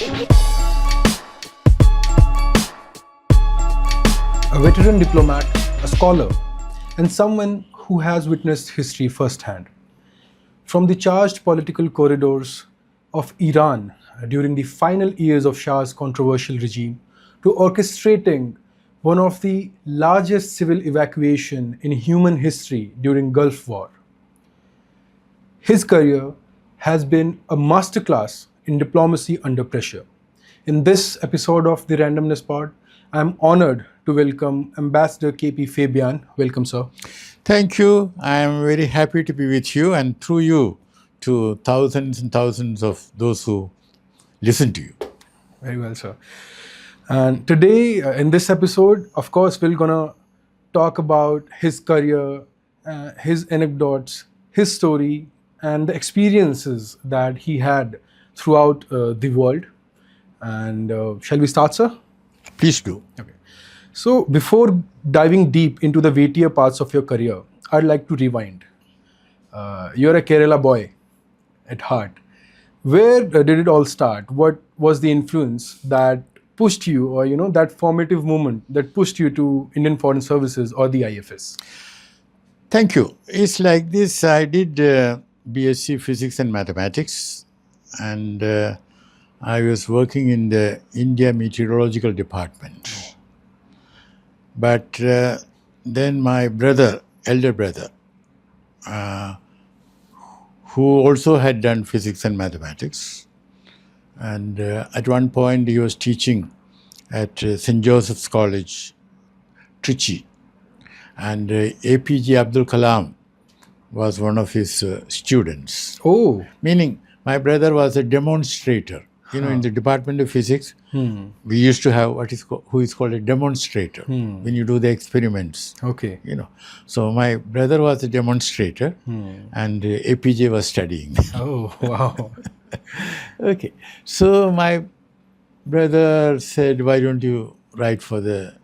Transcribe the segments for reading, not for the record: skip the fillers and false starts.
A veteran diplomat, a scholar, and someone who has witnessed history firsthand. From the charged political corridors of Iran during the final years of Shah's controversial regime to orchestrating one of the largest civil evacuation in human history during Gulf War. His career has been a masterclass in diplomacy under pressure. In this episode of the Randomness Pod, I'm honored to welcome Ambassador KP Fabian. Welcome, sir. Thank you. I am very happy to be with you and through you to thousands and thousands of those who listen to you. Very well, sir. And today, in this episode, of course, we're going to talk about his career, his anecdotes, his story, and the experiences that he had throughout the world. And shall we start, sir? Please do. Okay. So before diving deep into the weightier parts of your career, I'd like to rewind. You're a Kerala boy at heart. Where did it all start? What was the influence that pushed you, or that formative moment that pushed you to Indian Foreign Services or the IFS? Thank you. It's like this. I did BSc Physics and Mathematics, and I was working in the India Meteorological Department. But then my brother, elder brother, who also had done physics and mathematics, and at one point he was teaching at St. Joseph's College, Trichy, and APJ Abdul Kalam was one of his students. Oh. Meaning my brother was a demonstrator. In the Department of Physics, we used to have who is called a demonstrator when you do the experiments. Okay. So my brother was a demonstrator and APJ was studying. Oh, wow. Okay. So my brother said, why don't you write for the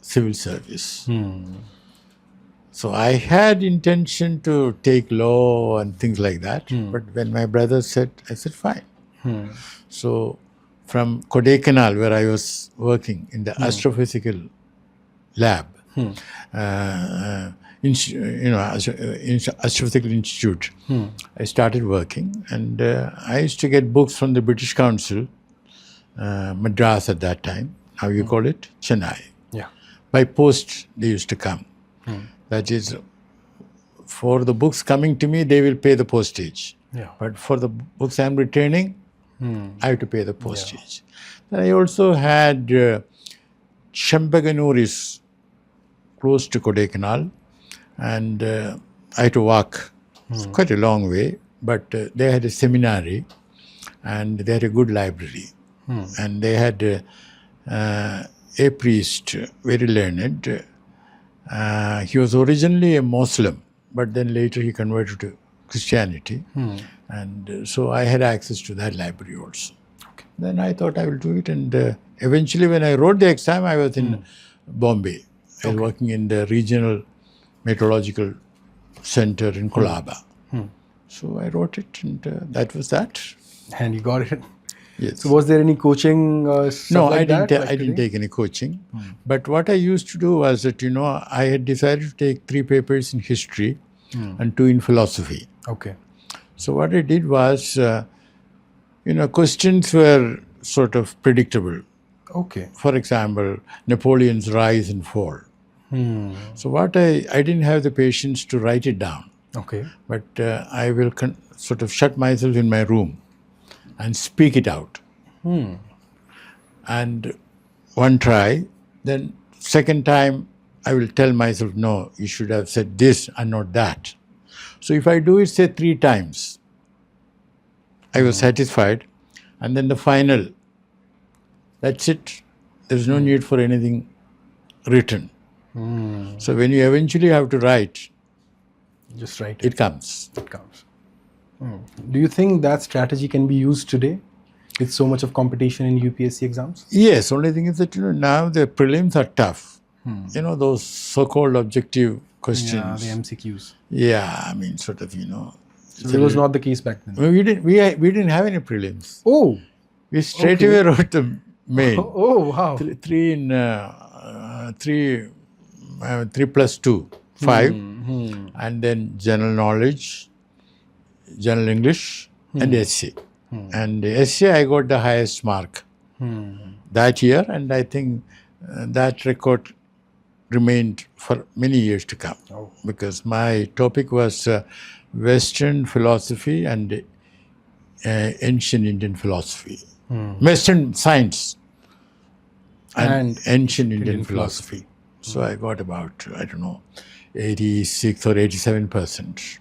civil service? So I had intention to take law and things like that. But when my brother said, I said, fine. So from Kodaikanal, where I was working in the astrophysical lab, astrophysical institute, I started working, and I used to get books from the British Council, Madras at that time. Now you call it Chennai. Yeah. By post, they used to come. That is, for the books coming to me, they will pay the postage. Yeah. But for the books I'm returning, I have to pay the postage. Yeah. I also had Champaganuris close to Kodaikanal, and I had to walk quite a long way, but they had a seminary and they had a good library. And they had a priest, very learned. He was originally a Muslim, but then later he converted to Christianity. And so I had access to that library also. Okay. Then I thought I will do it, and eventually when I wrote the exam, I was in Bombay. I was working in the regional meteorological center in Kolaba. So I wrote it, and that was that. And you got it? Yes. So was there any coaching? No, I didn't take any coaching. But what I used to do was that, I had decided to take 3 papers in history and 2 in philosophy. Okay. So what I did was, questions were sort of predictable. Okay. For example, Napoleon's rise and fall. So what I didn't have the patience to write it down. Okay. But I will sort of shut myself in my room and speak it out. And one try, then second time I will tell myself, no, you should have said this and not that. So if I do it, say 3 times, I was satisfied. And then the final, that's it. There's no need for anything written. So when you eventually have to write, just write it comes. It comes. Do you think that strategy can be used today with so much of competition in UPSC exams? Yes, only thing is that now the prelims are tough. Those so-called objective questions. Yeah, the MCQs. Yeah, I mean, sort of, So it was not the case back then. We didn't have any prelims. Oh, We straight away wrote the main. Oh, wow. Three in 3+2, 5, and then general knowledge, general English, and essay. And the essay I got the highest mark that year, and I think that record remained for many years to come, because my topic was Western philosophy and ancient Indian philosophy, Western science and ancient Indian philosophy. So I got about, 86 or 87%.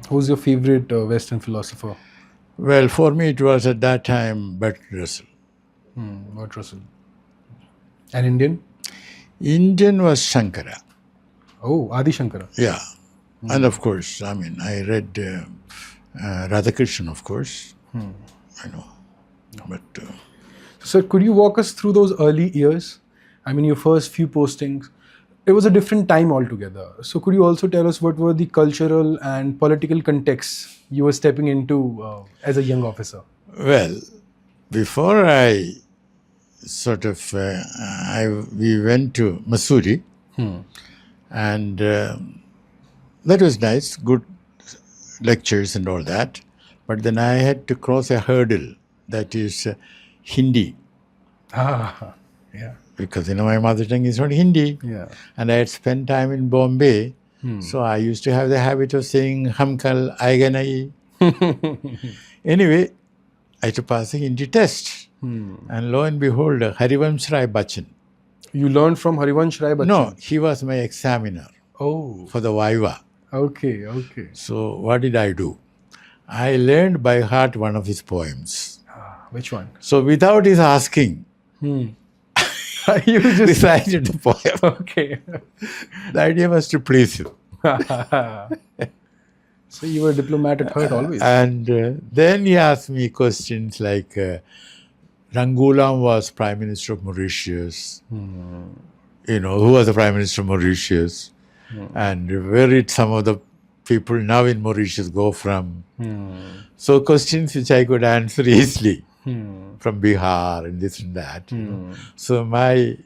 Who's your favorite Western philosopher? Well, for me it was at that time Bertrand Russell. What Russell? And Indian? Indian was Shankara. Oh, Adi Shankara. Yeah. And of course, I read Radhakrishnan, of course. I know. But So, could you walk us through those early years? Your first few postings. It was a different time altogether. So, could you also tell us what were the cultural and political contexts you were stepping into as a young officer? well, before I sort of, we went to Missouri, and that was nice, good lectures and all that. But then I had to cross a hurdle, that is Hindi, Yeah. because my mother tongue is not Hindi. Yeah. And I had spent time in Bombay, so I used to have the habit of saying Hamkal, Aiganai. Anyway, I had to pass a Hindi test. And lo and behold, Harivansh Bachchan. You learned from Harivansh Bachchan? No, he was my examiner for the Viva. Okay. So what did I do? I learned by heart one of his poems. Which one? So without his asking, You just recited the poem. Okay. The idea was to please him. So you were a diplomat at heart always. And then he asked me questions like, Rangulam was Prime Minister of Mauritius. Who was the Prime Minister of Mauritius? And where did some of the people now in Mauritius go from? So questions which I could answer easily from Bihar and this and that. So my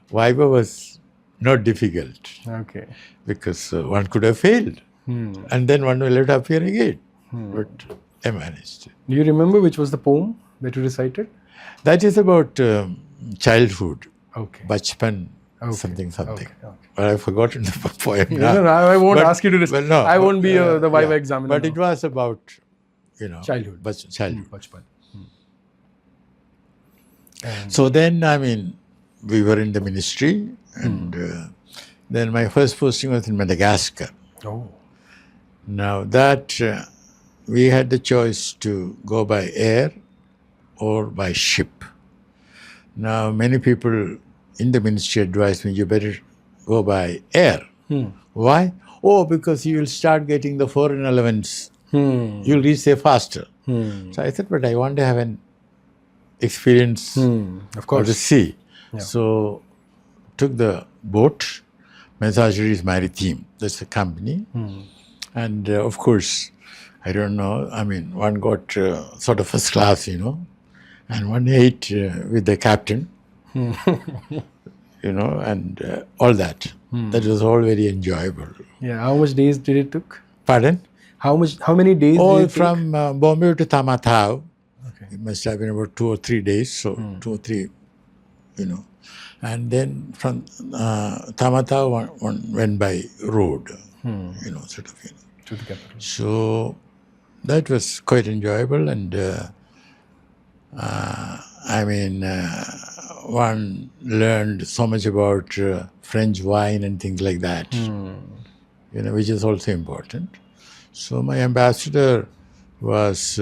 Viva was not difficult. Okay. Because one could have failed. And then one will have to appear again. But I managed. Do you remember which was the poem that you recited? That is about childhood. Okay. Bachchan, something. Okay. But I've forgotten the poem now. No, I won't ask you to recite. Well, no, I won't be the Viva examiner. But it was about, childhood. Childhood. Bachchan. So then, we were in the ministry, and then my first posting was in Madagascar. Oh. Now that we had the choice to go by air or by ship. Now many people in the ministry advised me, you better go by air. Why? Oh, because you will start getting the foreign elements. You'll reach there faster. So I said, but I want to have an experience Of course. of the sea. Yeah. So took the boat, Messageries Maritime, that's the company. And of course, I don't know, one got sort of first class, and one ate with the captain, and all that. That was all very enjoyable. Yeah. How much days did it took? Pardon? How many days did it From Bombay to Tamatau. Okay. It must have been about 2 or 3 days, so 2 or 3, And then from Tamatau, one went by road, sort of, to the capital? So that was quite enjoyable, and one learned so much about French wine and things like that, which is also important. So my ambassador was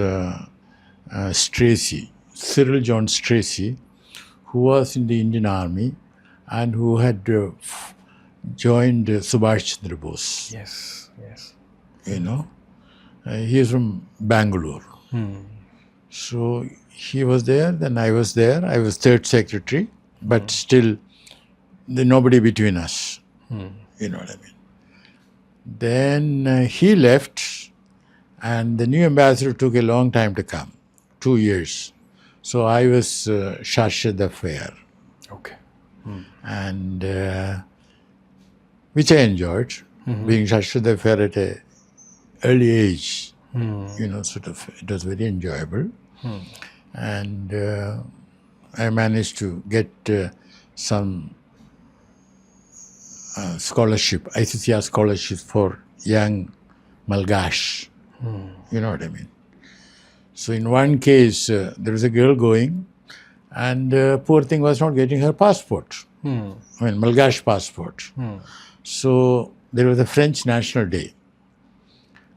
Cyril John Stracey, who was in the Indian Army and who had joined Subhash Chandra Bose. Yes. He is from Bangalore. So he was there, then I was there. I was third secretary, but still nobody between us. You know what I mean? Then he left, and the new ambassador took a long time to come, 2 years. So I was charge d'affaires, Okay. and which I enjoyed, being charge d'affaires at a early age. Sort of, it was very enjoyable, and I managed to get some scholarship, ICCR scholarships for young Malgache. You know what I mean? So in one case, there was a girl going, and poor thing was not getting her passport. I mean, Malgache passport. So there was a French National Day,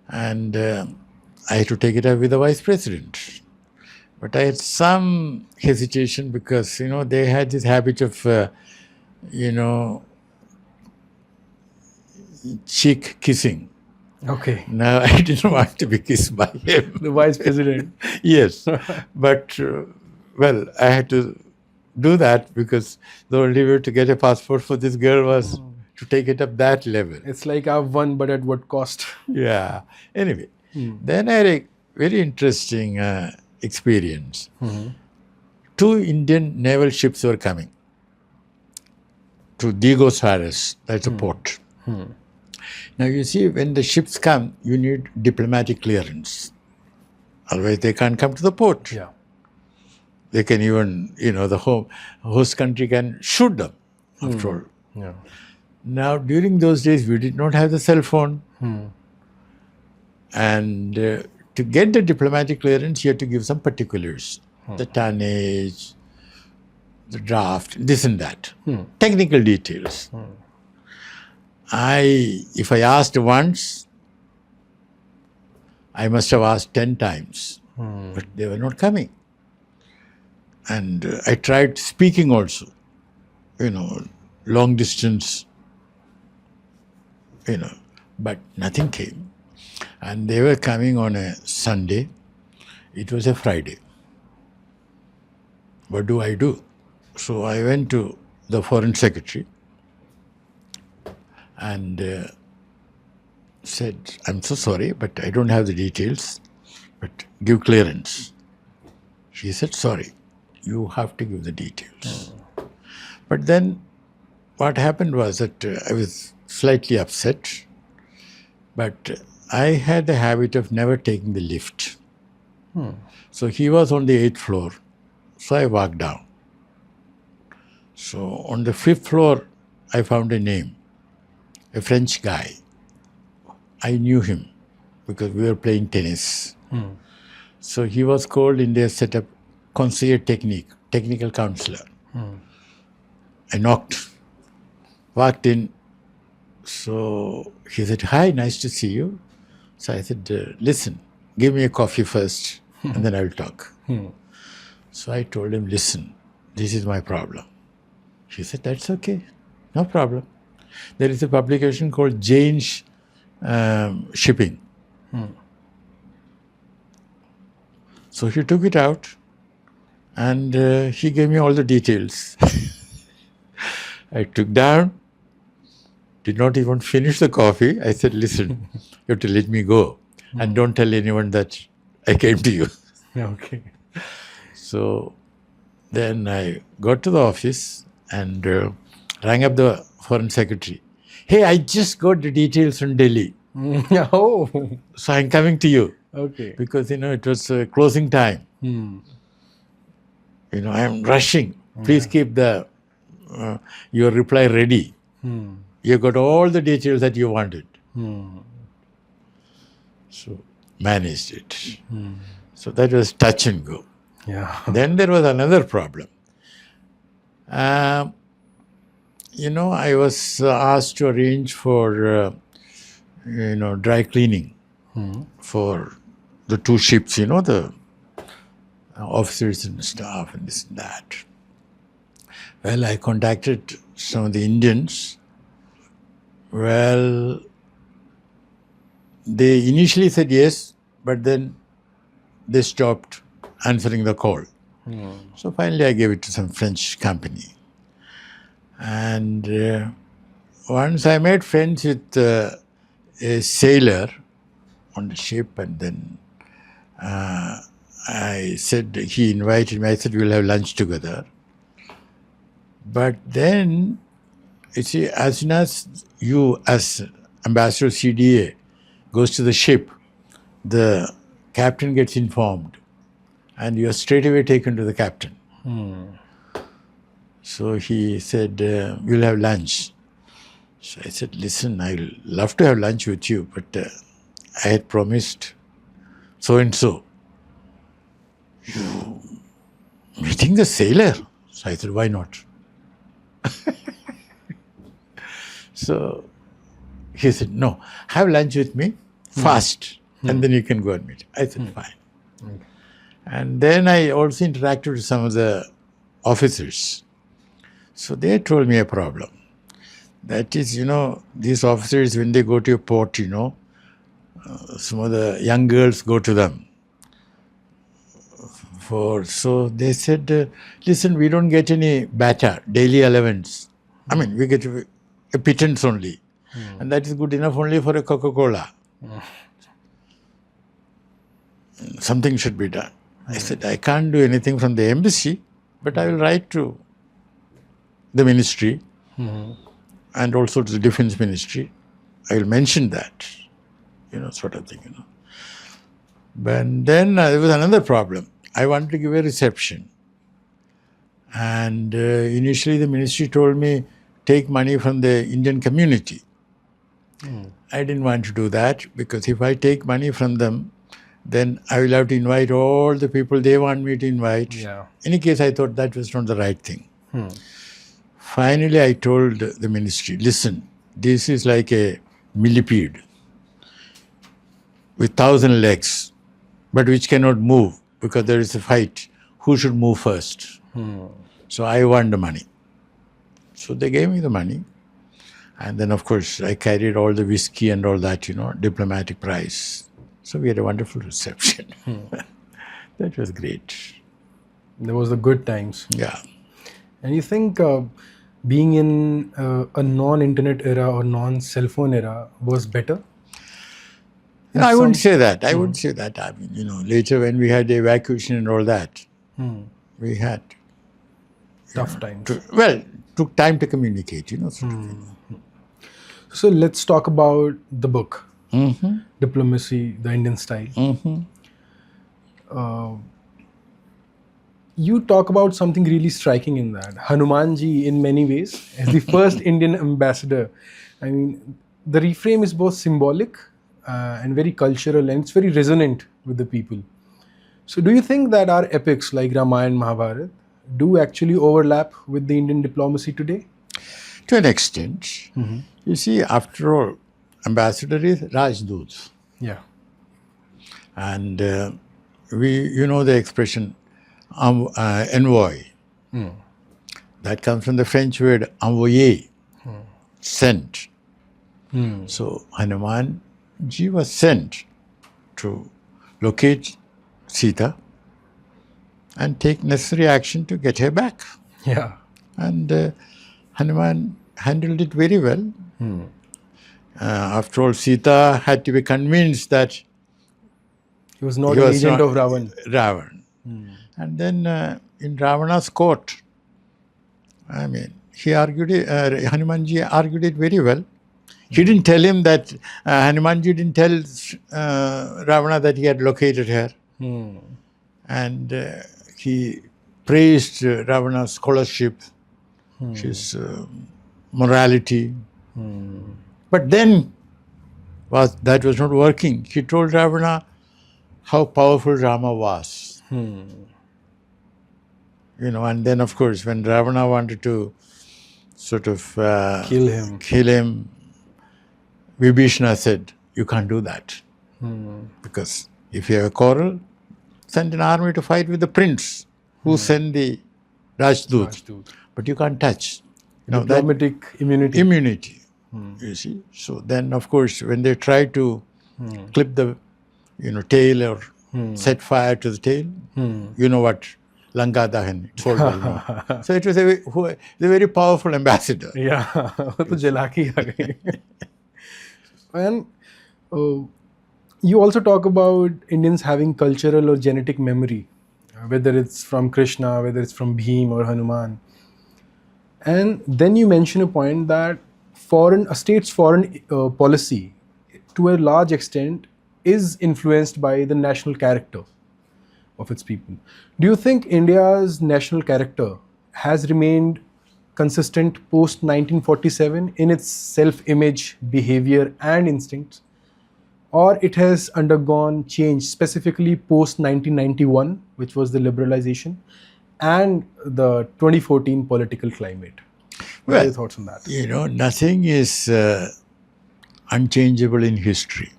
and I had to take it up with the vice president. But I had some hesitation because, they had this habit of, cheek kissing. Okay. Now, I didn't want to be kissed by him. The vice president. Yes. But, well, I had to do that because the only way to get a passport for this girl was to take it up that level. It's like I've won, but at what cost? Yeah. Anyway, then I had a very interesting experience. 2 Indian naval ships were coming to Digos, that's a port. Now, you see, when the ships come, you need diplomatic clearance. Otherwise, they can't come to the port. Yeah. They can even, the host country can shoot them, after all. Yeah. Now, during those days, we did not have the cell phone. And to get the diplomatic clearance, you had to give some particulars. The tonnage, the draft, this and that. Technical details. If I asked once, I must have asked 10 times. But they were not coming. And I tried speaking also, long distance, but nothing came. And they were coming on a Sunday. It was a Friday. What do I do? So I went to the Foreign Secretary and said, I'm so sorry, but I don't have the details, but give clearance. She said, sorry, you have to give the details. But then what happened was that I was slightly upset, but I had the habit of never taking the lift. So he was on the 8th floor, so I walked down. So on the 5th floor, I found a name, a French guy. I knew him because we were playing tennis. So he was called in their setup conseiller technique, technical counselor. I knocked, walked in. So he said, hi, nice to see you. So I said, listen, give me a coffee first and then I will talk. So I told him, listen, this is my problem. He said, that's okay, no problem. There is a publication called Jane's Shipping. So he took it out and he gave me all the details. I took down, did not even finish the coffee. I said, listen, you have to let me go and don't tell anyone that I came to you. Okay. So then I got to the office and rang up the Foreign Secretary. Hey, I just got the details from Delhi. Oh. So I'm coming to you. Okay. Because, it was closing time. I'm rushing. Please keep your reply ready. You got all the details that you wanted. So managed it. So that was touch and go. Yeah. Then there was another problem. I was asked to arrange for, dry cleaning for the 2 ships, the officers and staff and this and that. Well, I contacted some of the Indians. Well, they initially said yes, but then they stopped answering the call. So finally I gave it to some French company. And once I made friends with a sailor on the ship, and then I said, he invited me. I said, we'll have lunch together. But then, you see, as soon as you, as ambassador CDA, goes to the ship, the captain gets informed, and you are straight away taken to the captain. So he said, we'll have lunch. So I said, listen, I'll love to have lunch with you, but I had promised so-and-so. You meeting the sailor? So I said, why not? So he said, no, have lunch with me fast, and then you can go and meet. I said, fine. And then I also interacted with some of the officers. So they told me a problem. That is, these officers, when they go to a port, some of the young girls go to them. So they said, listen, we don't get any bata, daily allowance. I mean, we get a pittance only. And that is good enough only for a Coca-Cola. Something should be done. I said, I can't do anything from the embassy, but I will write to the ministry and also to the defense ministry. I will mention that, sort of thing, But then there was another problem. I wanted to give a reception. And initially the ministry told me, take money from the Indian community. I didn't want to do that, because if I take money from them, then I will have to invite all the people they want me to invite. Yeah. In any case, I thought that was not the right thing. Finally, I told the ministry, listen, this is like a millipede with 1,000 legs, but which cannot move because there is a fight. Who should move first? So I want the money. So they gave me the money. And then, of course, I carried all the whiskey and all that, diplomatic prize. So we had a wonderful reception. That was great. There was the good times. Yeah. And you think being in a non-internet era or non-cell phone era was better? No, I wouldn't say that. I wouldn't say that. I mean, later when we had the evacuation and all that, we had Tough times. took time to communicate, sort of thing. So let's talk about the book, Diplomacy, the Indian Style. You talk about something really striking in that. Hanumanji, in many ways, as the first Indian ambassador. I mean, the reframe is both symbolic and very cultural, and it's very resonant with the people. So do you think that our epics like Ramayana and Mahabharata do actually overlap with the Indian diplomacy today? To an extent. You see, after all, ambassador is Rajdoot. Yeah. And the expression envoy. That comes from the French word envoyer, sent. So Hanuman ji was sent to locate Sita and take necessary action to get her back. Yeah. And Hanuman handled it very well. After all, Sita had to be convinced that He was not an agent of Ravan. And then in Ravana's court, I mean, he argued it, Hanumanji argued it very well. He didn't tell him that, Hanumanji didn't tell Ravana that he had located her. And he praised Ravana's scholarship, his morality. But then that was not working. He told Ravana how powerful Rama was. And then of course when Ravana wanted to sort of Kill him. Vibhishana said, you can't do that. Because if you have a quarrel, send an army to fight with the prince who sent the Rajdoot. But you can't touch. Diplomatic immunity. You see. So then, of course, when they tried to clip the, tail or set fire to the tail, you know what? Lanka Dahan. So it was a very powerful ambassador. Yeah. वो तो जला के आ गई. And You also talk about Indians having cultural or genetic memory, whether it's from Krishna, whether it's from Bhim or Hanuman. And then you mention a point that a state's foreign policy, to a large extent, is influenced by the national character of its people. Do you think India's national character has remained consistent post 1947 in its self-image, behavior, and instincts, or it has undergone change specifically post 1991, which was the liberalization, and the 2014 political climate? What are your thoughts on that? Nothing is unchangeable in history.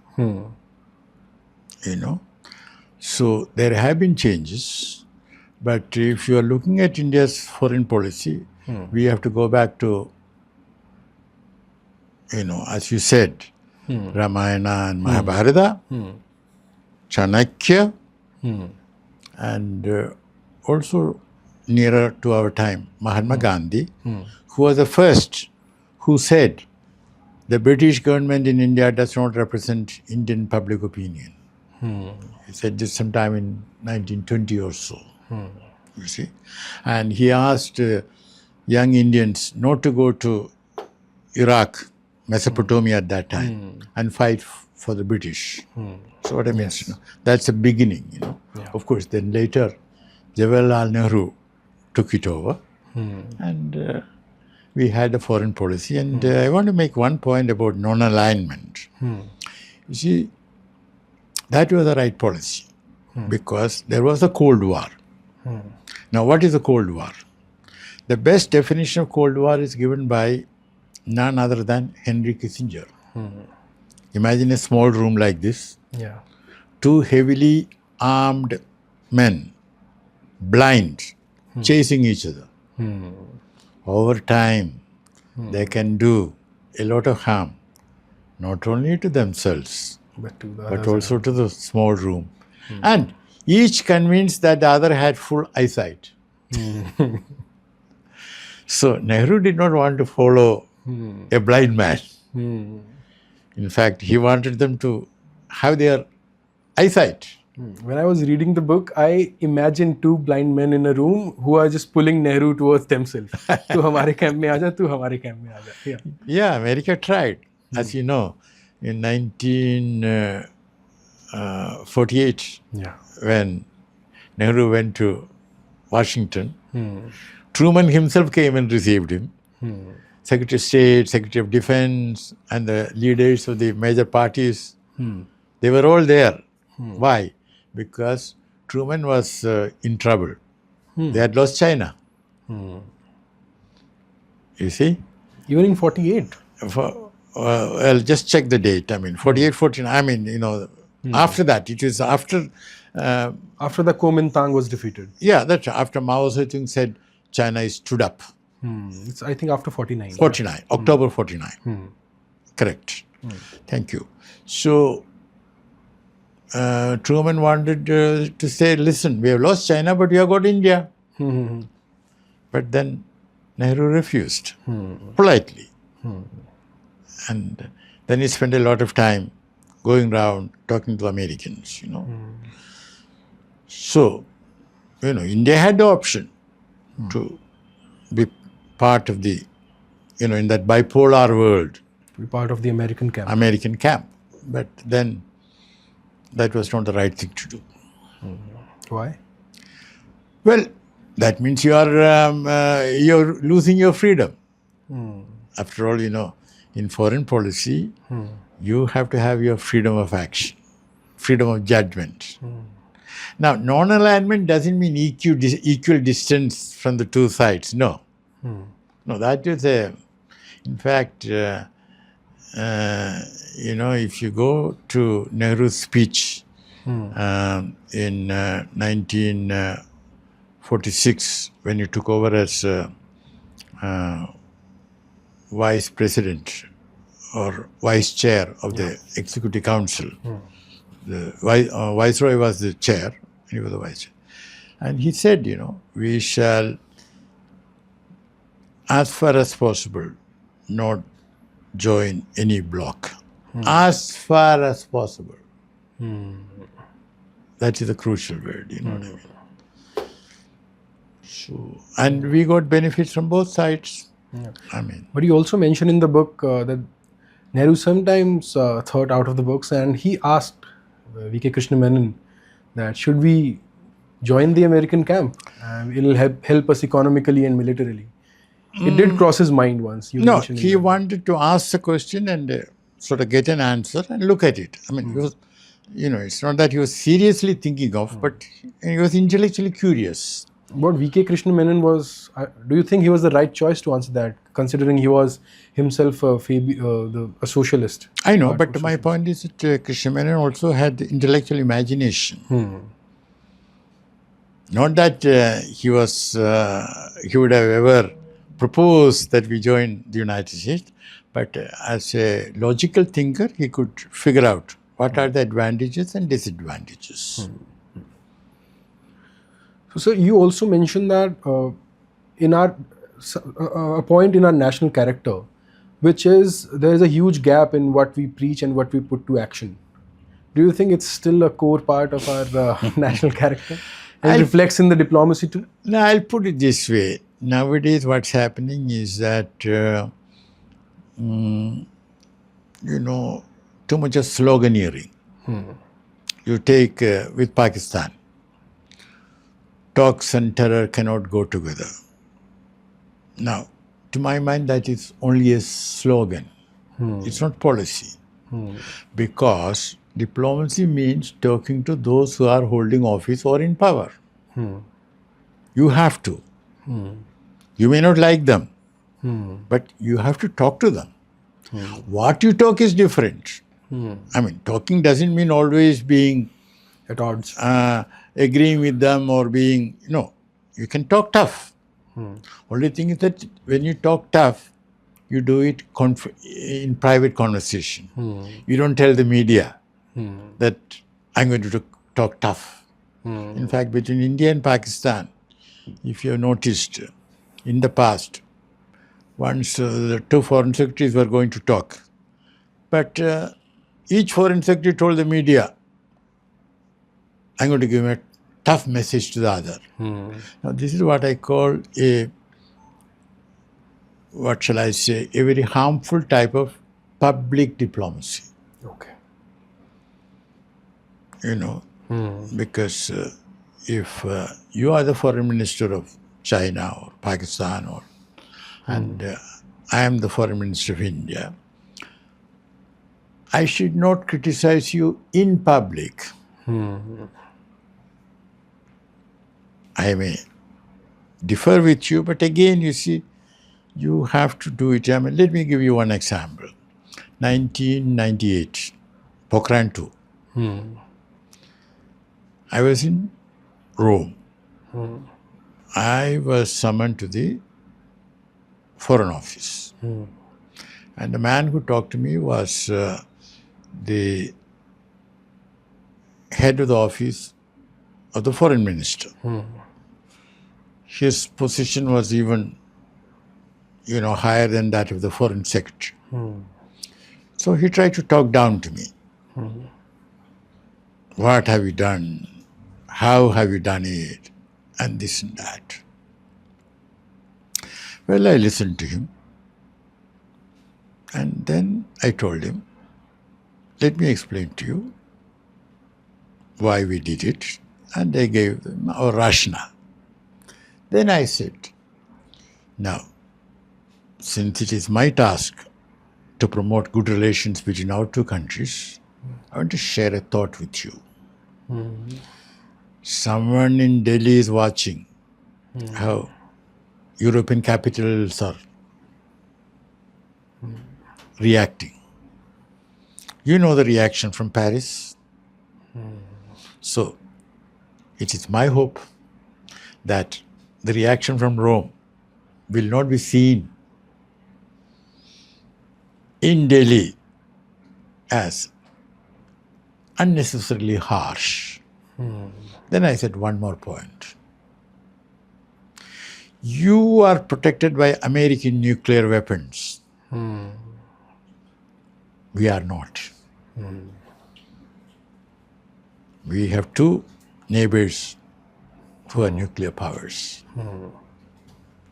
So there have been changes, but if you are looking at India's foreign policy, we have to go back to, as you said, Ramayana and Mahabharata, Chanakya, and also nearer to our time, Mahatma Gandhi, who was the first who said the British government in India does not represent Indian public opinion. He said this sometime in 1920 or so, you see. And he asked young Indians not to go to Iraq, Mesopotamia at that time, and fight for the British. So what I mean, that's the beginning, Yeah. Of course, then later, Jawaharlal Nehru took it over, and we had a foreign policy. And I want to make one point about non-alignment. You see, that was the right policy because there was a Cold War. Now, what is a Cold War? The best definition of Cold War is given by none other than Henry Kissinger. Imagine a small room like this, Yeah. two heavily armed men, blind, chasing each other. Over time, they can do a lot of harm, not only to themselves, But to the but others also to the small room. And each convinced that the other had full eyesight. So Nehru did not want to follow a blind man. In fact, he wanted them to have their eyesight. When I was reading the book, I imagined two blind men in a room who are just pulling Nehru towards themselves. Tu hamare camp mein aaja, tu hamare camp mein aaja. Yeah. Yeah, America tried. As you know, in 1948, Yeah. when Nehru went to Washington, Truman himself came and received him. Secretary of State, Secretary of Defense, and the leaders of the major parties, they were all there. Why? Because Truman was in trouble. They had lost China. You see? Even in 48. Well, just check the date. I mean, 48, 49. I mean, after that, it is after. After the Kuomintang was defeated. Yeah, that's after Mao Zedong said China is stood up. It's, I think, after 49. 49, October 49. Correct. Thank you. So, Truman wanted to say, listen, we have lost China, but we have got India. But then Nehru refused, politely. And then he spent a lot of time going around talking to Americans, So, India had the option to be part of the, in that bipolar world. To be part of the American camp. But then that was not the right thing to do. Why? Well, that means you're losing your freedom. After all, in foreign policy, you have to have your freedom of action, freedom of judgment. Now, non-alignment doesn't mean equal distance from the two sides. No. No, that is in fact, if you go to Nehru's speech in 1946, when he took over as vice president or vice chair of the Executive Council, the Viceroy was the chair, he was the vice chair. And he said, we shall, as far as possible, not join any bloc. As far as possible. That is a crucial word, you know what I mean? So, and we got benefits from both sides. I mean, But you also mention in the book that Nehru sometimes thought out of the box, and he asked V.K. Krishna Menon that should we join the American camp? It'll help us economically and militarily. It did cross his mind once. You no, mentioned in he the book. wanted to ask the question and sort of get an answer and look at it. I mean, he was, you know, it's not that he was seriously thinking of, but he was intellectually curious. What V.K. Krishna Menon was, do you think he was the right choice to answer that, considering he was himself a socialist? I know, Hardcore but my socialist. point is that Krishna Menon also had intellectual imagination. Not that he would have ever proposed that we join the United States, but as a logical thinker, he could figure out what are the advantages and disadvantages. So you also mentioned that in our a point in our national character, which is there is a huge gap in what we preach and what we put to action. Do you think it's still a core part of our national character? And reflects in the diplomacy too? Now, I'll put it this way. Nowadays, what's happening is that, you know, too much of sloganeering. You take with Pakistan, talks and terror cannot go together. Now, to my mind, that is only a slogan. It's not policy. Because diplomacy means talking to those who are holding office or in power. You have to. You may not like them, but you have to talk to them. What you talk is different. I mean, talking doesn't mean always being At odds. agreeing with them or being, no, you can talk tough. Only thing is that when you talk tough, you do it in private conversation. You don't tell the media that I'm going to talk tough. In fact, between India and Pakistan, if you have noticed, in the past, once the two foreign secretaries were going to talk, but each foreign secretary told the media, I'm going to give a tough message to the other. Now, this is what I call a, what shall I say, a very harmful type of public diplomacy. Okay. You know, because if you are the foreign minister of China or Pakistan, or and I am the foreign minister of India, I should not criticize you in public. I may differ with you, but again, you see, you have to do it. I mean, let me give you one example. 1998, Pokhran II. I was in Rome. I was summoned to the Foreign Office. And the man who talked to me was the head of the office of the foreign minister. His position was even, you know, higher than that of the foreign secretary. So he tried to talk down to me. What have you done? How have you done it? And this and that. Well, I listened to him. And then I told him, let me explain to you why we did it. And I gave them our rationale. Then I said, now, since it is my task to promote good relations between our two countries, I want to share a thought with you. Someone in Delhi is watching how European capitals are reacting. You know the reaction from Paris. So, it is my hope that the reaction from Rome will not be seen in Delhi as unnecessarily harsh. Then I said one more point. You are protected by American nuclear weapons. We are not. We have two neighbors who are nuclear powers.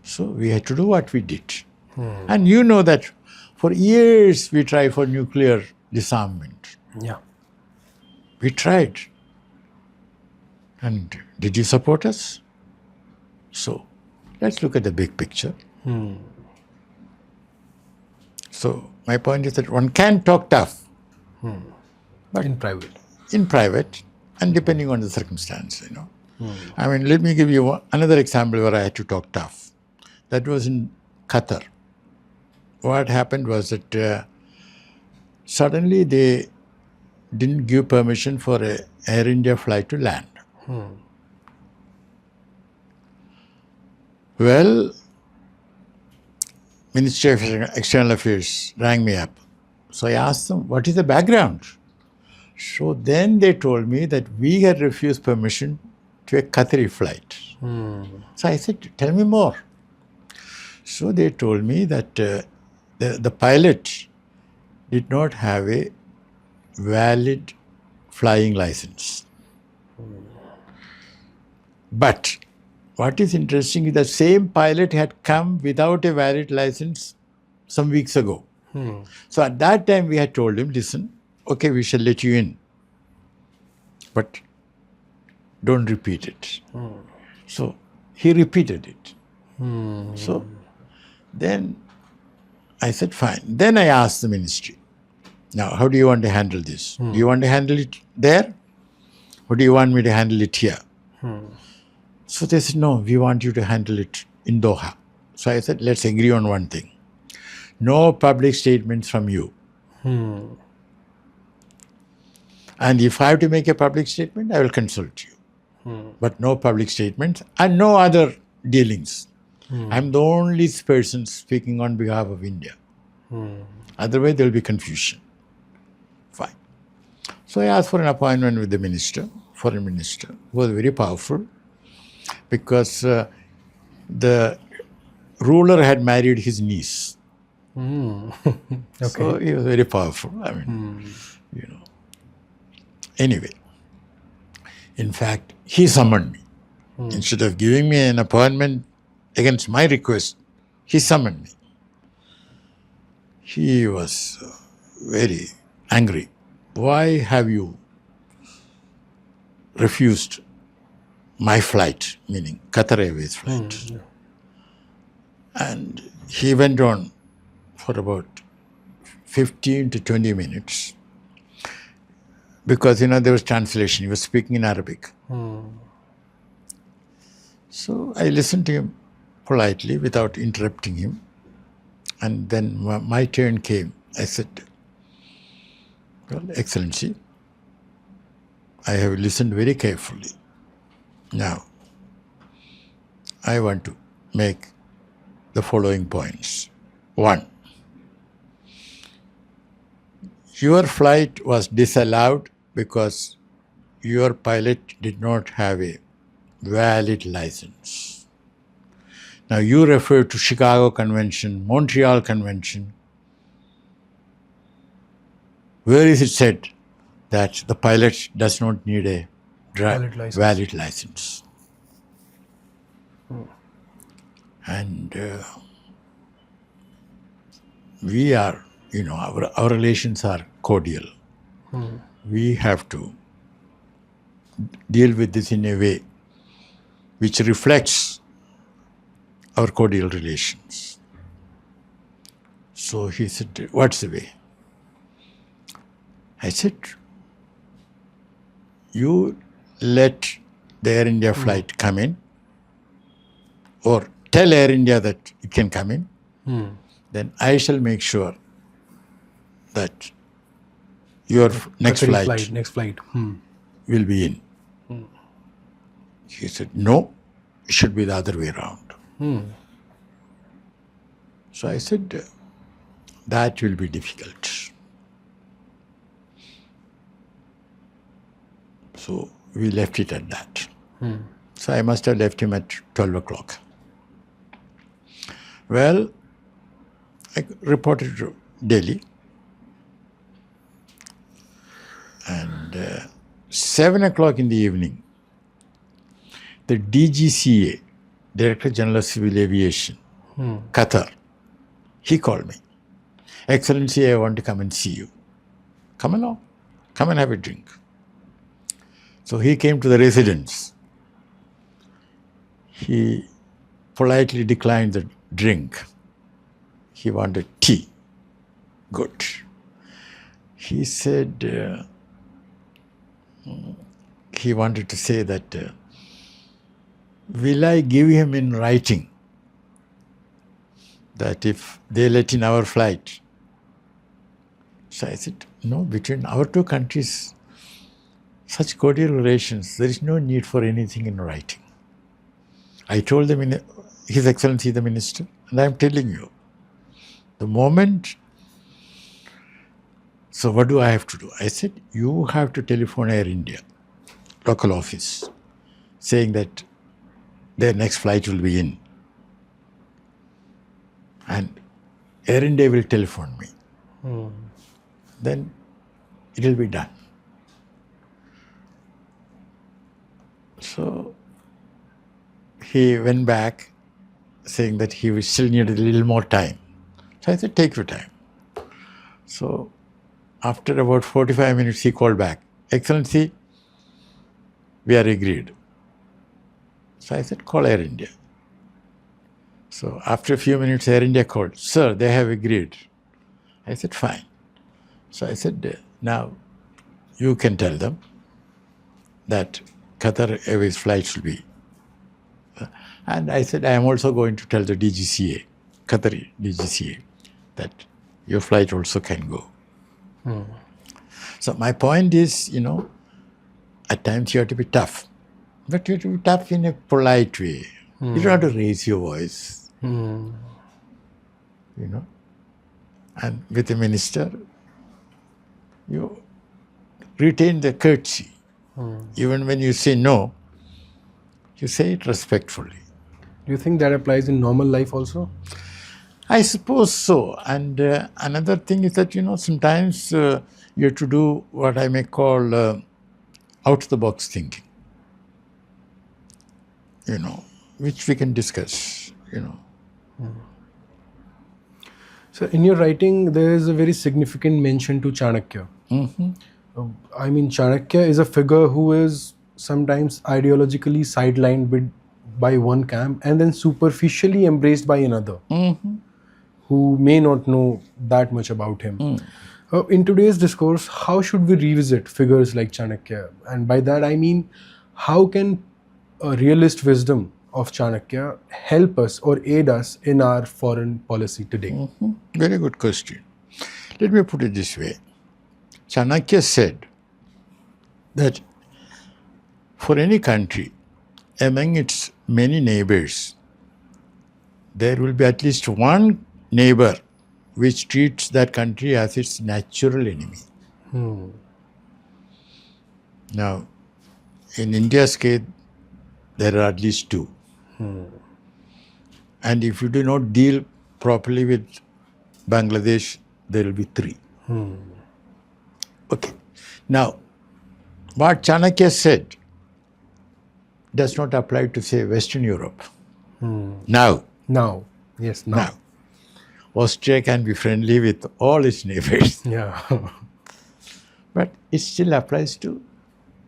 So we had to do what we did. And you know that for years we tried for nuclear disarmament. Yeah. We tried. And did you support us? So let's look at the big picture. So my point is that one can talk tough. But In private. in private and depending on the circumstance, you know. I mean, let me give you another example where I had to talk tough. That was in Qatar. What happened was that suddenly they didn't give permission for a Air India flight to land. Well, Ministry of External Affairs rang me up. So I asked them, what is the background? So then they told me that we had refused permission to a Qatari flight. So I said, tell me more. So they told me that the pilot did not have a valid flying license. But what is interesting is the same pilot had come without a valid license some weeks ago. So at that time we had told him, listen, okay, we shall let you in, but don't repeat it. So he repeated it. So then I said, fine. Then I asked the ministry, now how do you want to handle this? Do you want to handle it there? Or do you want me to handle it here? So they said, no, we want you to handle it in Doha. So I said, let's agree on one thing. No public statements from you. And if I have to make a public statement, I will consult you. But no public statements and no other dealings. I'm the only person speaking on behalf of India. Otherwise, there will be confusion. Fine. So I asked for an appointment with the minister, foreign minister, who was very powerful because the ruler had married his niece. Okay. So he was very powerful. I mean, you know. Anyway, in fact, he summoned me. Instead of giving me an appointment against my request, he summoned me. He was very angry. Why have you refused my flight, meaning Qatar Airways flight? And he went on for about 15 to 20 minutes because, you know, there was translation. He was speaking in Arabic. So I listened to him politely without interrupting him. And then my turn came. I said, well, Excellency, I have listened very carefully. Now, I want to make the following points. One, your flight was disallowed because your pilot did not have a valid license. Now, you refer to Chicago Convention, Montreal Convention. Where is it said that the pilot does not need a valid license? And we are, you know, our relations are cordial. We have to deal with this in a way which reflects our cordial relations. So he said, what's the way? I said, you let the Air India flight come in, or tell Air India that it can come in, then I shall make sure that your next flight will be in. He said, no, it should be the other way around. So I said, that will be difficult. So we left it at that. So I must have left him at 12 o'clock. Well, I reported to Delhi. And 7 o'clock in the evening, the DGCA, Director General of Civil Aviation, Qatar, he called me. Excellency, I want to come and see you. Come along. Come and have a drink. So he came to the residence. He politely declined the drink. He wanted tea. Good. He said, he wanted to say that, will I give him in writing that if they let in our flight? So I said, no, between our two countries, such cordial relations, there is no need for anything in writing. I told His Excellency the Minister, and I am telling you, the moment, so what do I have to do? I said, you have to telephone Air India, local office, saying that their next flight will be in. And Air India will telephone me. Then it will be done. So he went back saying that he still needed a little more time. So I said, take your time. So after about 45 minutes, he called back. Excellency, we are agreed. So I said, call Air India. So after a few minutes, Air India called. Sir, they have agreed. I said, fine. So I said, now you can tell them that Qatar Airways flights will be. And I said, I am also going to tell the DGCA, Qatari DGCA, that your flight also can go. So my point is, at times you have to be tough. But you have to be tough in a polite way. You don't have to raise your voice. And with the minister, you retain the courtesy. Even when you say no, you say it respectfully. Do you think that applies in normal life also? I suppose so. And another thing is that, sometimes you have to do what I may call out-of-the-box thinking, which we can discuss, So in your writing, there is a very significant mention to Chanakya. I mean, Chanakya is a figure who is sometimes ideologically sidelined by one camp and then superficially embraced by another, who may not know that much about him. In today's discourse, how should we revisit figures like Chanakya? And by that I mean, how can a realist wisdom of Chanakya help us or aid us in our foreign policy today? Very good question. Let me put it this way. Chanakya said that for any country, among its many neighbors, there will be at least one neighbor which treats that country as its natural enemy. Now, in India's case, there are at least two. And if you do not deal properly with Bangladesh, there will be three. Okay. Now, what Chanakya said does not apply to, say, Western Europe. Now. Yes. Now. Austria can be friendly with all its neighbors. Yeah. But it still applies to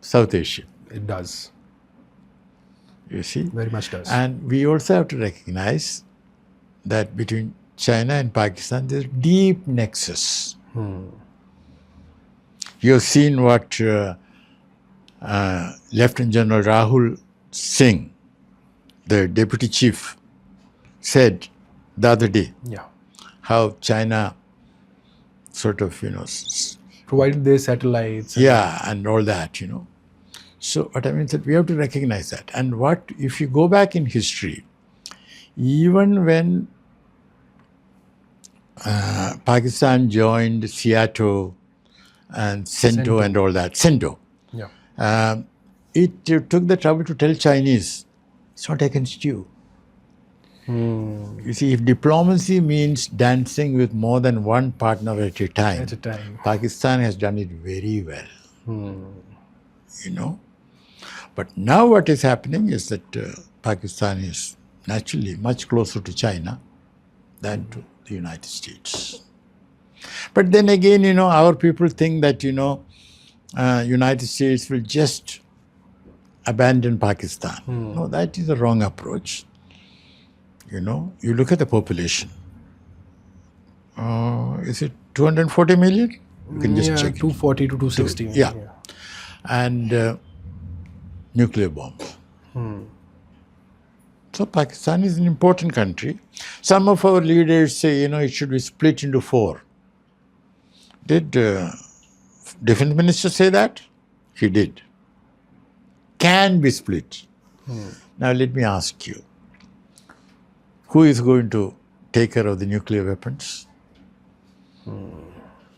South Asia. It does. You see? Very much does. And we also have to recognize that between China and Pakistan, there's deep nexus. You have seen what Lieutenant General Rahul Singh, the deputy chief, said the other day. Yeah. How China sort of, Provided their satellites. and all that, So what I mean is that we have to recognize that. And if you go back in history, even when Pakistan joined Seattle and Sindoor and all that, it took the trouble to tell Chinese, it's not against you. You see, if diplomacy means dancing with more than one partner at a time, Pakistan has done it very well. you know. But now what is happening is that Pakistan is naturally much closer to China than to the United States. But then again, our people think that, United States will just abandon Pakistan. No, that is a wrong approach. You look at the population. Is it 240 million? You can just check it. 240 to 260. Yeah. And nuclear bombs. So Pakistan is an important country. Some of our leaders say, it should be split into 4. Did Defense Minister say that? He did. Can be split. Now let me ask you, who is going to take care of the nuclear weapons?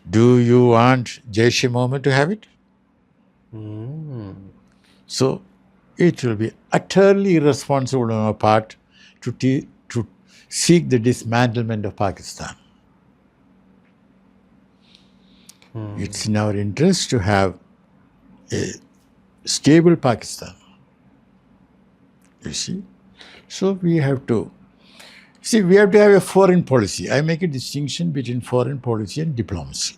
Do you want Jaish-e-Mohammed to have it? So it will be utterly irresponsible on our part to seek the dismantlement of Pakistan. It's in our interest to have a stable Pakistan. You see? So we have to have a foreign policy. I make a distinction between foreign policy and diplomacy.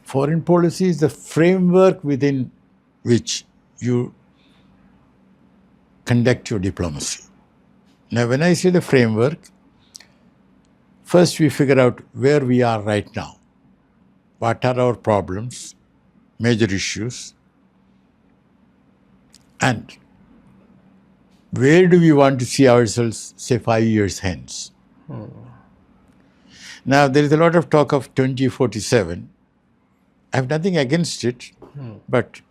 Foreign policy is the framework within which you conduct your diplomacy. Now, when I say the framework, first we figure out where we are right now. What are our problems, major issues, and where do we want to see ourselves, say, 5 years hence? Now, there is a lot of talk of 2047. I have nothing against it, but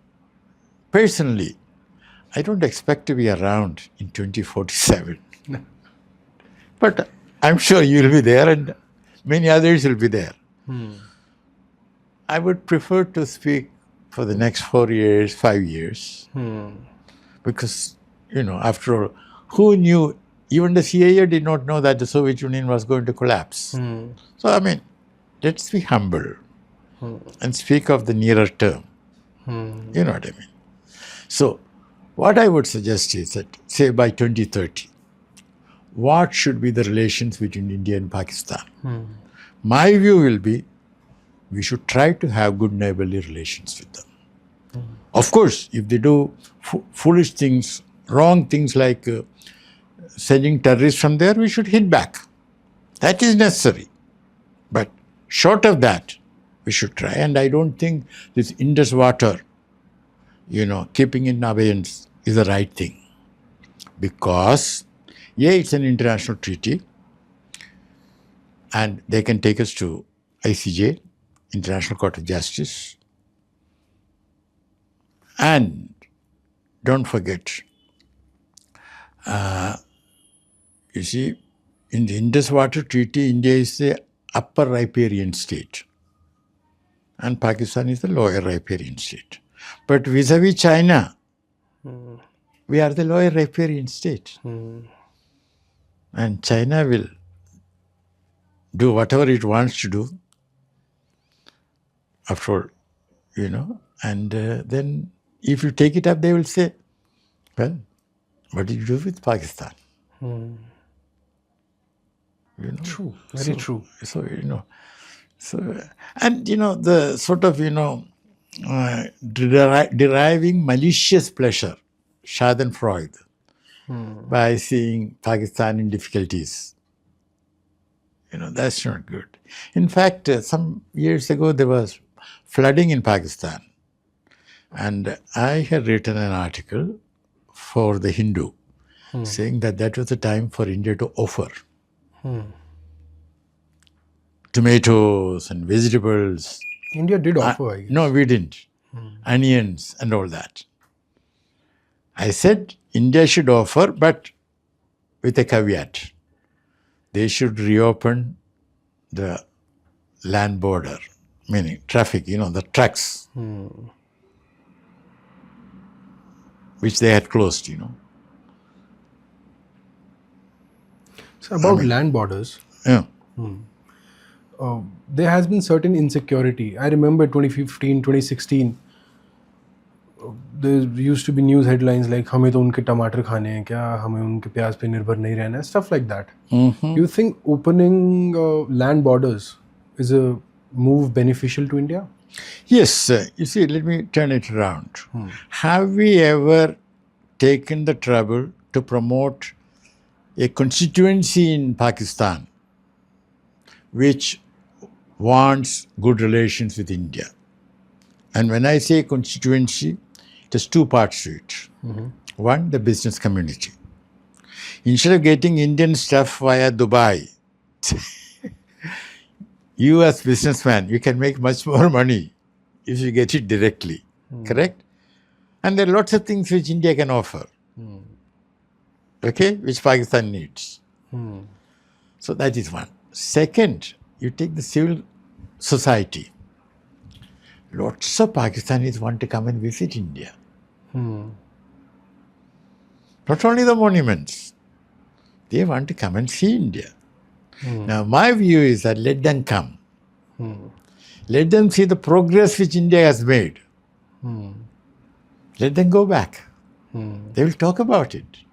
personally, I don't expect to be around in 2047. But I'm sure you'll be there and many others will be there. I would prefer to speak for the next 4 years, 5 years. Because, after all, who knew? Even the CIA did not know that the Soviet Union was going to collapse. So, let's be humble and speak of the nearer term. You know what I mean? So, what I would suggest is that, say, by 2030, what should be the relations between India and Pakistan? My view will be, we should try to have good neighborly relations with them. Of course, if they do foolish things, wrong things like sending terrorists from there, we should hit back. That is necessary. But short of that, we should try. And I don't think this Indus water, keeping in abeyance is the right thing. Because, it's an international treaty and they can take us to ICJ, International Court of Justice. And don't forget, you see, in the Indus Water Treaty, India is the upper riparian state and Pakistan is the lower riparian state. But vis-a-vis China, we are the lower riparian state. And China will do whatever it wants to do, after all, and then if you take it up, they will say, well, what did you do with Pakistan? True, very true. So, and, the sort of, deriving malicious pleasure, Schadenfreude, by seeing Pakistan in difficulties. That's not good. In fact, some years ago, there was flooding in Pakistan. And I had written an article for the Hindu saying that was the time for India to offer tomatoes and vegetables. India did offer, I guess. No, we didn't. Onions and all that. I said India should offer, but with a caveat. They should reopen the land border, meaning traffic, the trucks, which they had closed, So about land borders, Yeah. There has been certain insecurity. I remember 2015, 2016, there used to be news headlines like हमें तो उनके टमाटर खाने हैं क्या, हमें उनके प्याज पे निर्भर नहीं रहना है, stuff like that. You think opening land borders is a move beneficial to India? Yes, you see, let me turn it around. Have we ever taken the trouble to promote a constituency in Pakistan which wants good relations with India? And when I say constituency, there's two parts to it. One, the business community. Instead of getting Indian stuff via Dubai, you as businessman, you can make much more money if you get it directly, correct? And there are lots of things which India can offer, okay, which Pakistan needs. So that is one. Second, you take the civil society. Lots of Pakistanis want to come and visit India. Not only the monuments, they want to come and see India. Now, my view is that let them come. Let them see the progress which India has made. Let them go back. They will talk about it.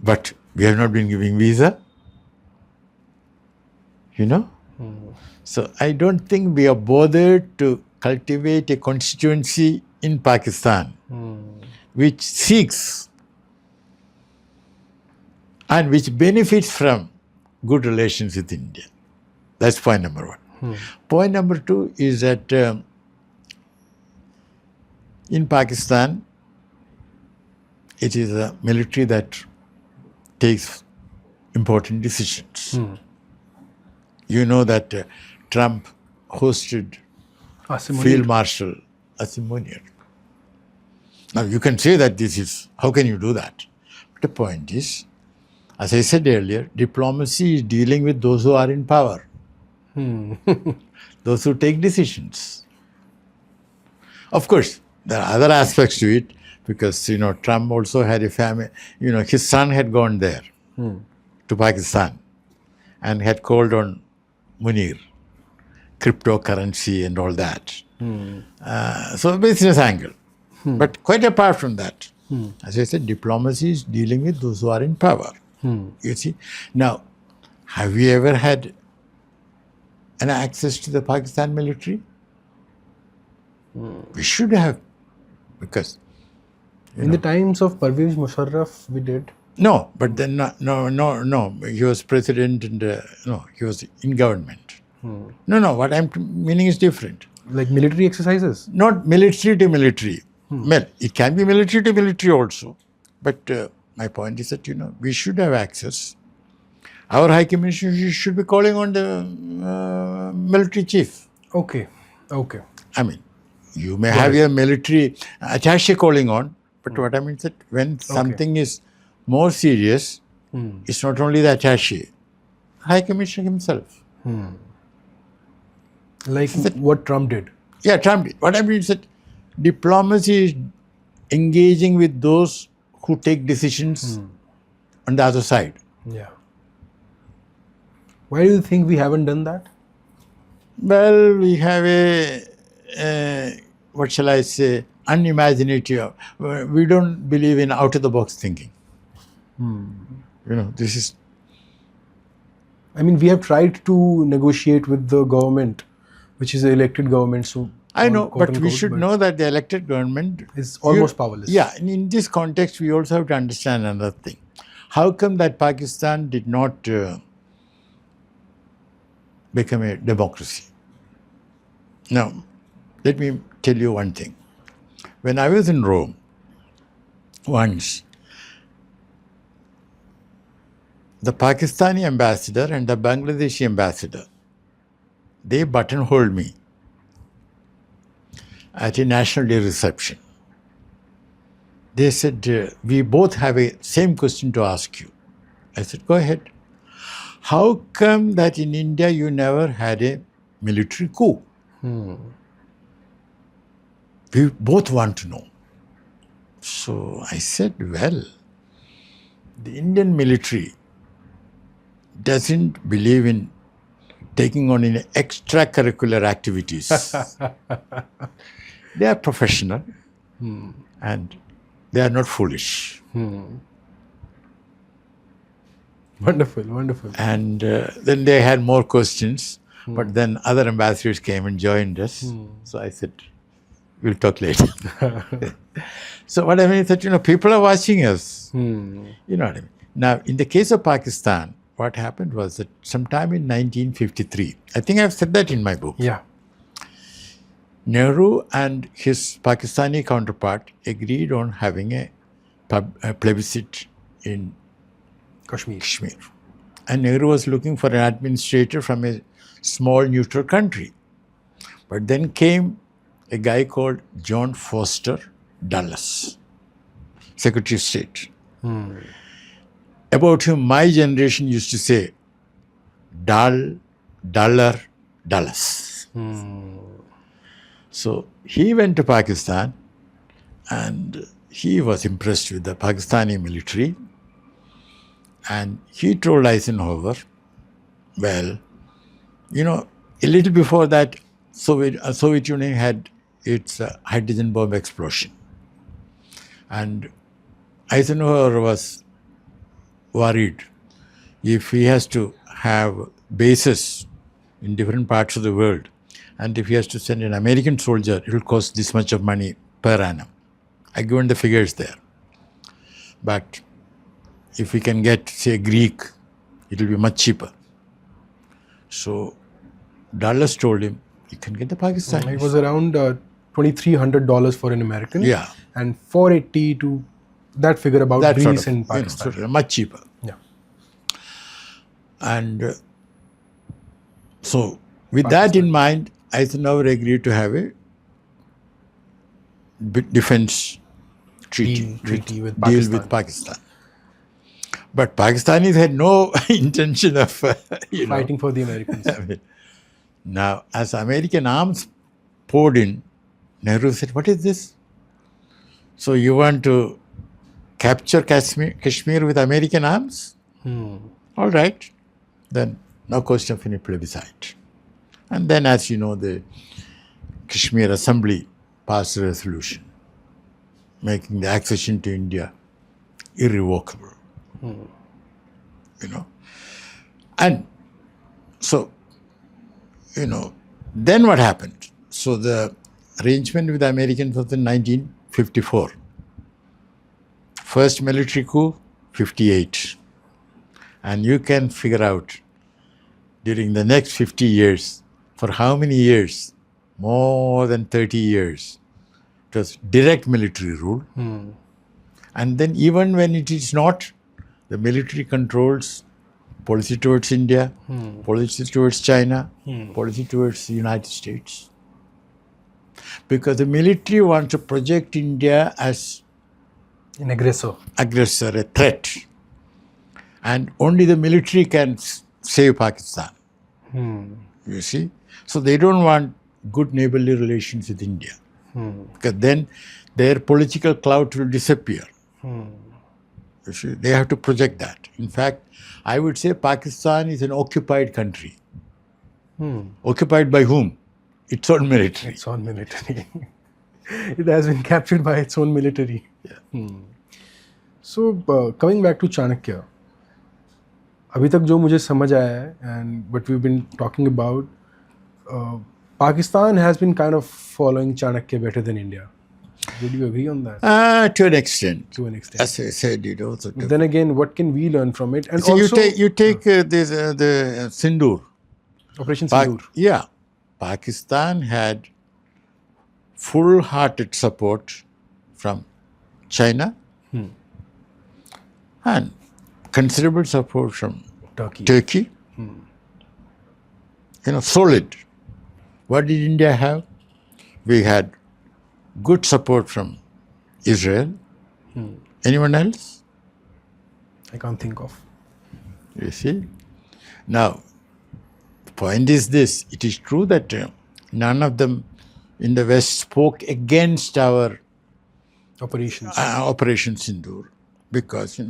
But we have not been giving visa. You know? So I don't think we are bothered to cultivate a constituency in Pakistan which seeks and which benefits from good relations with India. That's point number one. Point number two is that in Pakistan, it is a military that takes important decisions. You know that Trump hosted Field Marshal Asim Munir. Now you can say that this is, how can you do that? But the point is, as I said earlier, diplomacy is dealing with those who are in power. Those who take decisions. Of course, there are other aspects to it because, you know, Trump also had a family, you know, his son had gone there to Pakistan and had called on Munir, cryptocurrency and all that. So business angle. But quite apart from that, as I said, diplomacy is dealing with those who are in power. You see? Now, have we ever had an access to the Pakistan military? We should have, because in the times of Parvez Musharraf, we did. No, but then no. He was president and no, he was in government. No. What I'm meaning is different. Like military exercises? Not military to military. Well, it can be military to military also. But my point is that, you know, we should have access. Our High Commissioner should be calling on the military chief. Okay. I mean, you may have your military attaché calling on, but what I mean is that when something is more serious, it's not only the attaché, High Commissioner himself. Like what Trump did. Yeah, Trump did. What I mean is that diplomacy is engaging with those who take decisions on the other side. Yeah. Why do you think we haven't done that? Well, we have a what shall I say, unimaginative. We don't believe in out-of-the-box thinking. You know, this is... I mean, we have tried to negotiate with the government, which is an elected government. So I know, but we should know that the elected government is almost powerless. Yeah, and in this context, we also have to understand another thing. How come that Pakistan did not become a democracy? Now, let me tell you one thing. When I was in Rome, once, the Pakistani ambassador and the Bangladeshi ambassador, they buttonholed me at a National Day reception. They said, we both have a same question to ask you. I said, go ahead. How come that in India you never had a military coup? We both want to know. So I said, well, the Indian military doesn't believe in taking on in extracurricular activities. They are professional and they are not foolish. Wonderful, wonderful. And then they had more questions, but then other ambassadors came and joined us. So I said, we'll talk later. So what I mean is that, people are watching us. You know what I mean? Now, in the case of Pakistan, what happened was that sometime in 1953, I think I've said that in my book, Yeah. Nehru and his Pakistani counterpart agreed on having a plebiscite in Kashmir. Kashmir. And Nehru was looking for an administrator from a small neutral country. But then came a guy called John Foster Dulles, Secretary of State. About him, my generation used to say, duller, Dulles. So he went to Pakistan and he was impressed with the Pakistani military. And he told Eisenhower, well, a little before that, Soviet Union had its hydrogen bomb explosion. And Eisenhower was worried if he has to have bases in different parts of the world, and if he has to send an American soldier, it will cost this much of money per annum. I've given the figures there. But if we can get, say, Greek, it will be much cheaper. So Dulles told him, you can get the Pakistanis. It was around $2,300 for an American. Yeah. And $480 to that figure about That Greece sort of, and Pakistan. much cheaper. Yeah. And so with that in mind, Eisenhower agreed to have a defense treaty with deal with Pakistan. But Pakistanis had no intention of fighting for the Americans. Now, as American arms poured in, Nehru said, what is this? So you want to capture Kashmir with American arms? All right. Then no question of any plebiscite. And then, as you know, the Kashmir Assembly passed a resolution making the accession to India irrevocable. And so, then what happened? So the arrangement with the Americans was in 1954. First military coup, 58. And you can figure out during the next 50 years, for how many years? More than 30 years. It was direct military rule. And then even when it is not, the military controls policy towards India, policy towards China, policy towards the United States. Because the military wants to project India as An aggressor, a threat. And only the military can save Pakistan. You see? So they don't want good neighborly relations with India. Because then their political clout will disappear. You see? They have to project that. In fact, I would say Pakistan is an occupied country. Occupied by whom? Its own military. its own military. It has been captured by its own military. So, coming back to Chanakya, अभी तक जो मुझे समझ आया है and what we've been talking about, Pakistan has been kind of following Chanakya better than India. Would you agree on that? To an extent. To an extent. As I said, But then again, what can we learn from it? And see, also, you take the Sindoor. Operation Sindoor. Yeah. Pakistan had full-hearted support from China and considerable support from Turkey. Solid. What did India have? We had good support from Israel. Anyone else? I can't think of. You see? Now, the point is this. It is true that none of them in the West spoke against our Operations. Operation Sindoor because,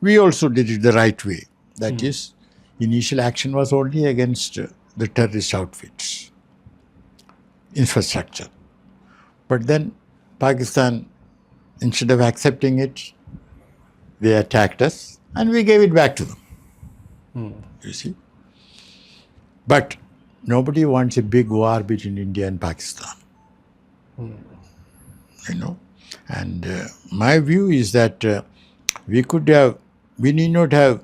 we also did it the right way. That is, initial action was only against the terrorist outfits, infrastructure. But then Pakistan, instead of accepting it, they attacked us and we gave it back to them. You see? But nobody wants a big war between India and Pakistan. You know? And my view is that we need not have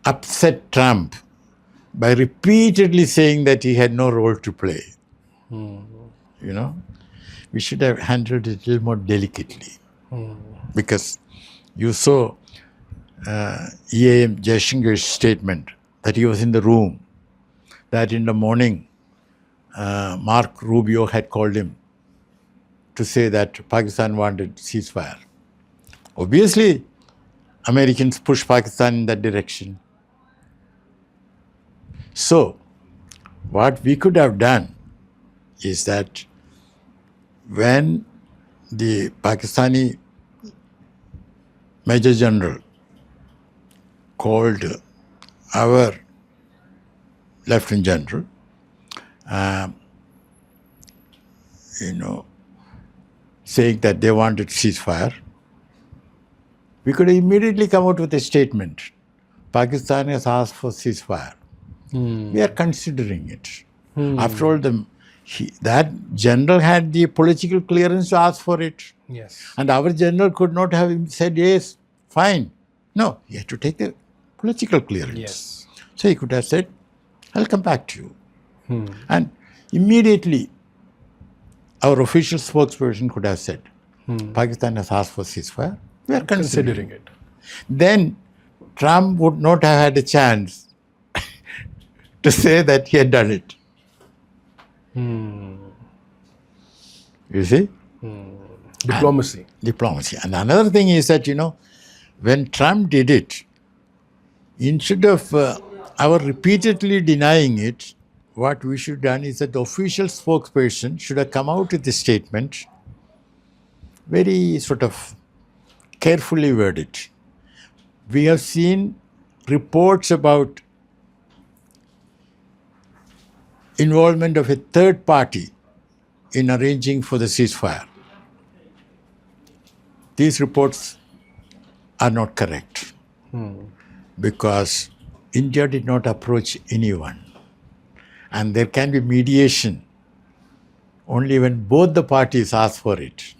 upset Trump by repeatedly saying that he had no role to play. You know, we should have handled it a little more delicately. Because you saw EAM Jaishankar's statement that he was in the room, that in the morning Mark Rubio had called him to say that Pakistan wanted ceasefire. Obviously, Americans pushed Pakistan in that direction. So, what we could have done is that when the Pakistani Major General called our Lieutenant General, saying that they wanted ceasefire, we could immediately come out with a statement. Pakistan has asked for ceasefire. We are considering it. After all, that general had the political clearance to ask for it. Yes. And our general could not have said, yes, fine. No, he had to take the political clearance. Yes. So he could have said, I'll come back to you. And immediately, our official spokesperson could have said, Pakistan has asked for ceasefire. We are considering it. Then Trump would not have had a chance to say that he had done it. You see? Diplomacy. Diplomacy. And another thing is that, when Trump did it, instead of our repeatedly denying it, what we should have done is that the official spokesperson should have come out with a statement, very sort of carefully worded. We have seen reports about involvement of a third party in arranging for the ceasefire. These reports are not correct because India did not approach anyone. And there can be mediation only when both the parties ask for it.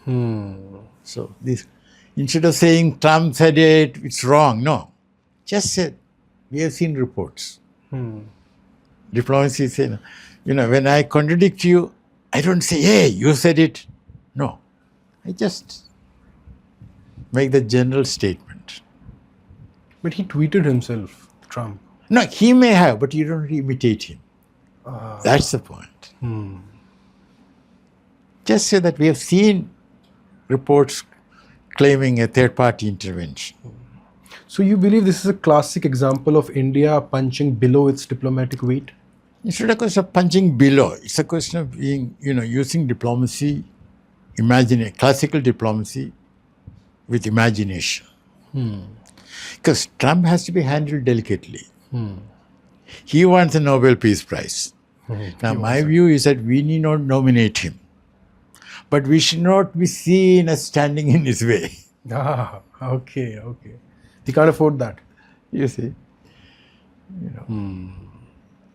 So instead of saying Trump said it, it's wrong. No, just said, we have seen reports. Diplomacy is, when I contradict you, I don't say, hey, you said it. No, I just make the general statement. But he tweeted himself, Trump. No, he may have, but you don't imitate him. That's the point. Just say that we have seen reports claiming a third-party intervention. So you believe this is a classic example of India punching below its diplomatic weight? It's not a question of punching below. It's a question of being, using diplomacy, classical diplomacy with imagination. Because Trump has to be handled delicately. He wants a Nobel Peace Prize. Now, my view is that we need not nominate him. But we should not be seen as standing in his way. Okay. He can't afford that. You see?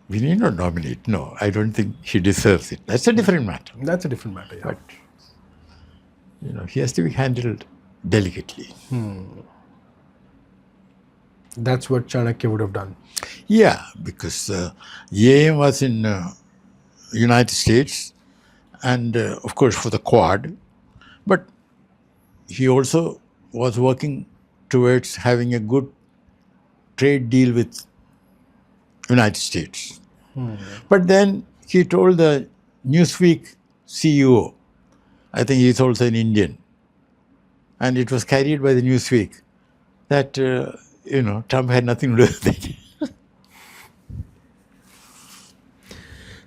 We need not nominate. No, I don't think he deserves it. That's a different matter. That's a different matter, yeah. But, he has to be handled delicately. That's what Chanakya would have done. Yeah, because EAM was in United States and, of course, for the Quad. But he also was working towards having a good trade deal with United States. But then he told the Newsweek CEO, I think he's also an Indian, and it was carried by the Newsweek, that, Trump had nothing to do with it.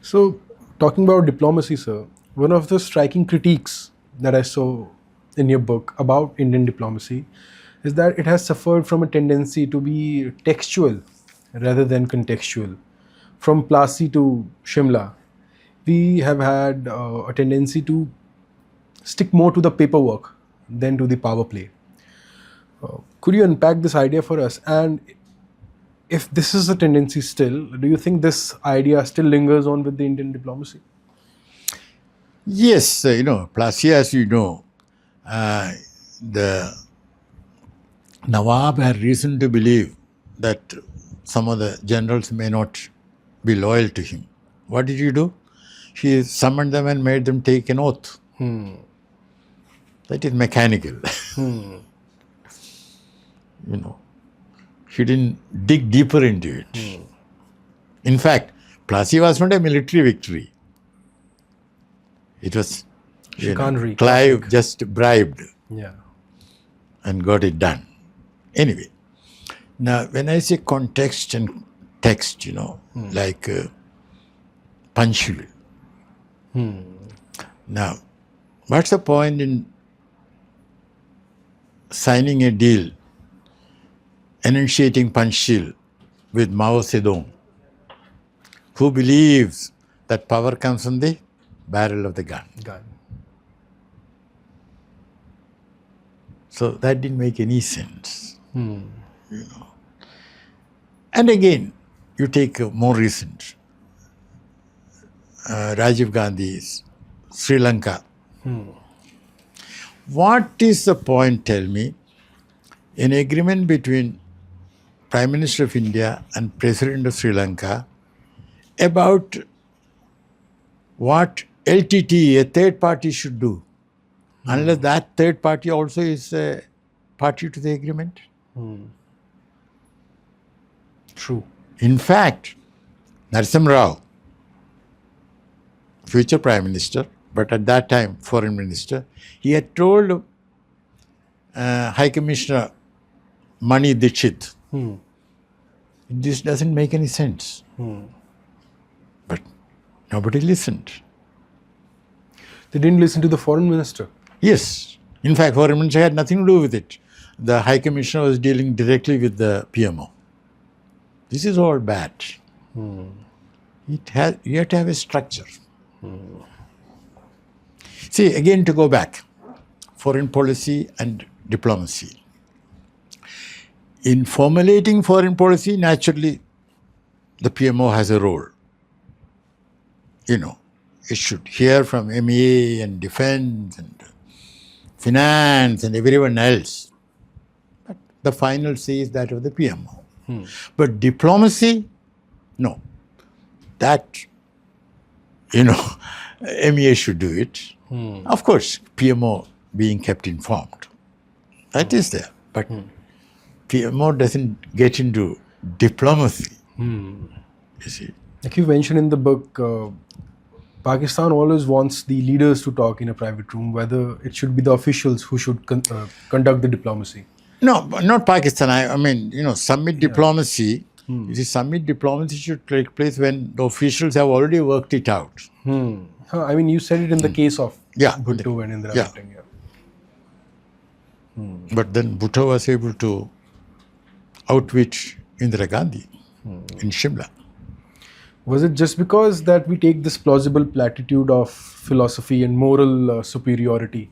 So, talking about diplomacy, sir, one of the striking critiques that I saw in your book about Indian diplomacy is that it has suffered from a tendency to be textual rather than contextual. From Plassey to Shimla, we have had a tendency to stick more to the paperwork than to the power play. Could you unpack this idea for us? And if this is a tendency still, do you think this idea still lingers on with the Indian diplomacy? Yes, Plassey, as you know, the Nawab had reason to believe that some of the generals may not be loyal to him. What did he do? He summoned them and made them take an oath. That is mechanical. He didn't dig deeper into it. In fact, Plassey was not a military victory. It was Chicanery, Clive classic. just bribed Yeah. and got it done. Anyway, now when I say context and text, like punctual. Now, what's the point in signing a deal, enunciating punctual with Mao Zedong, who believes that power comes from the barrel of the gun? So that didn't make any sense. And again, you take a more recent, Rajiv Gandhi's Sri Lanka. What is the point, tell me, an agreement between Prime Minister of India and President of Sri Lanka about what LTT, a third party, should do, unless that third party also is a party to the agreement? True. In fact, Narasimha Rao, future Prime Minister, but at that time Foreign Minister, he had told High Commissioner Mani Dixit, this doesn't make any sense. But nobody listened. They didn't listen to the foreign minister. Yes. In fact, Foreign Minister had nothing to do with it. The High Commissioner was dealing directly with the PMO. This is all bad. You have to have a structure. See, again, to go back, foreign policy and diplomacy. In formulating foreign policy, naturally, the PMO has a role. It should hear from MEA and defense and finance and everyone else. But the final say is that of the PMO. But diplomacy, no. That, MEA should do it. Of course, PMO being kept informed. That is there. But PMO doesn't get into diplomacy. You see. Like you mentioned in the book, Pakistan always wants the leaders to talk in a private room, whether it should be the officials who should conduct the diplomacy. No, not Pakistan. I mean, summit diplomacy. You see, summit diplomacy should take place when the officials have already worked it out. I mean, you said it in the case of Bhutto and Indira Yeah. Gandhi. But then Bhutto was able to outwit Indira Gandhi in Shimla. Was it just because that we take this plausible platitude of philosophy and moral superiority?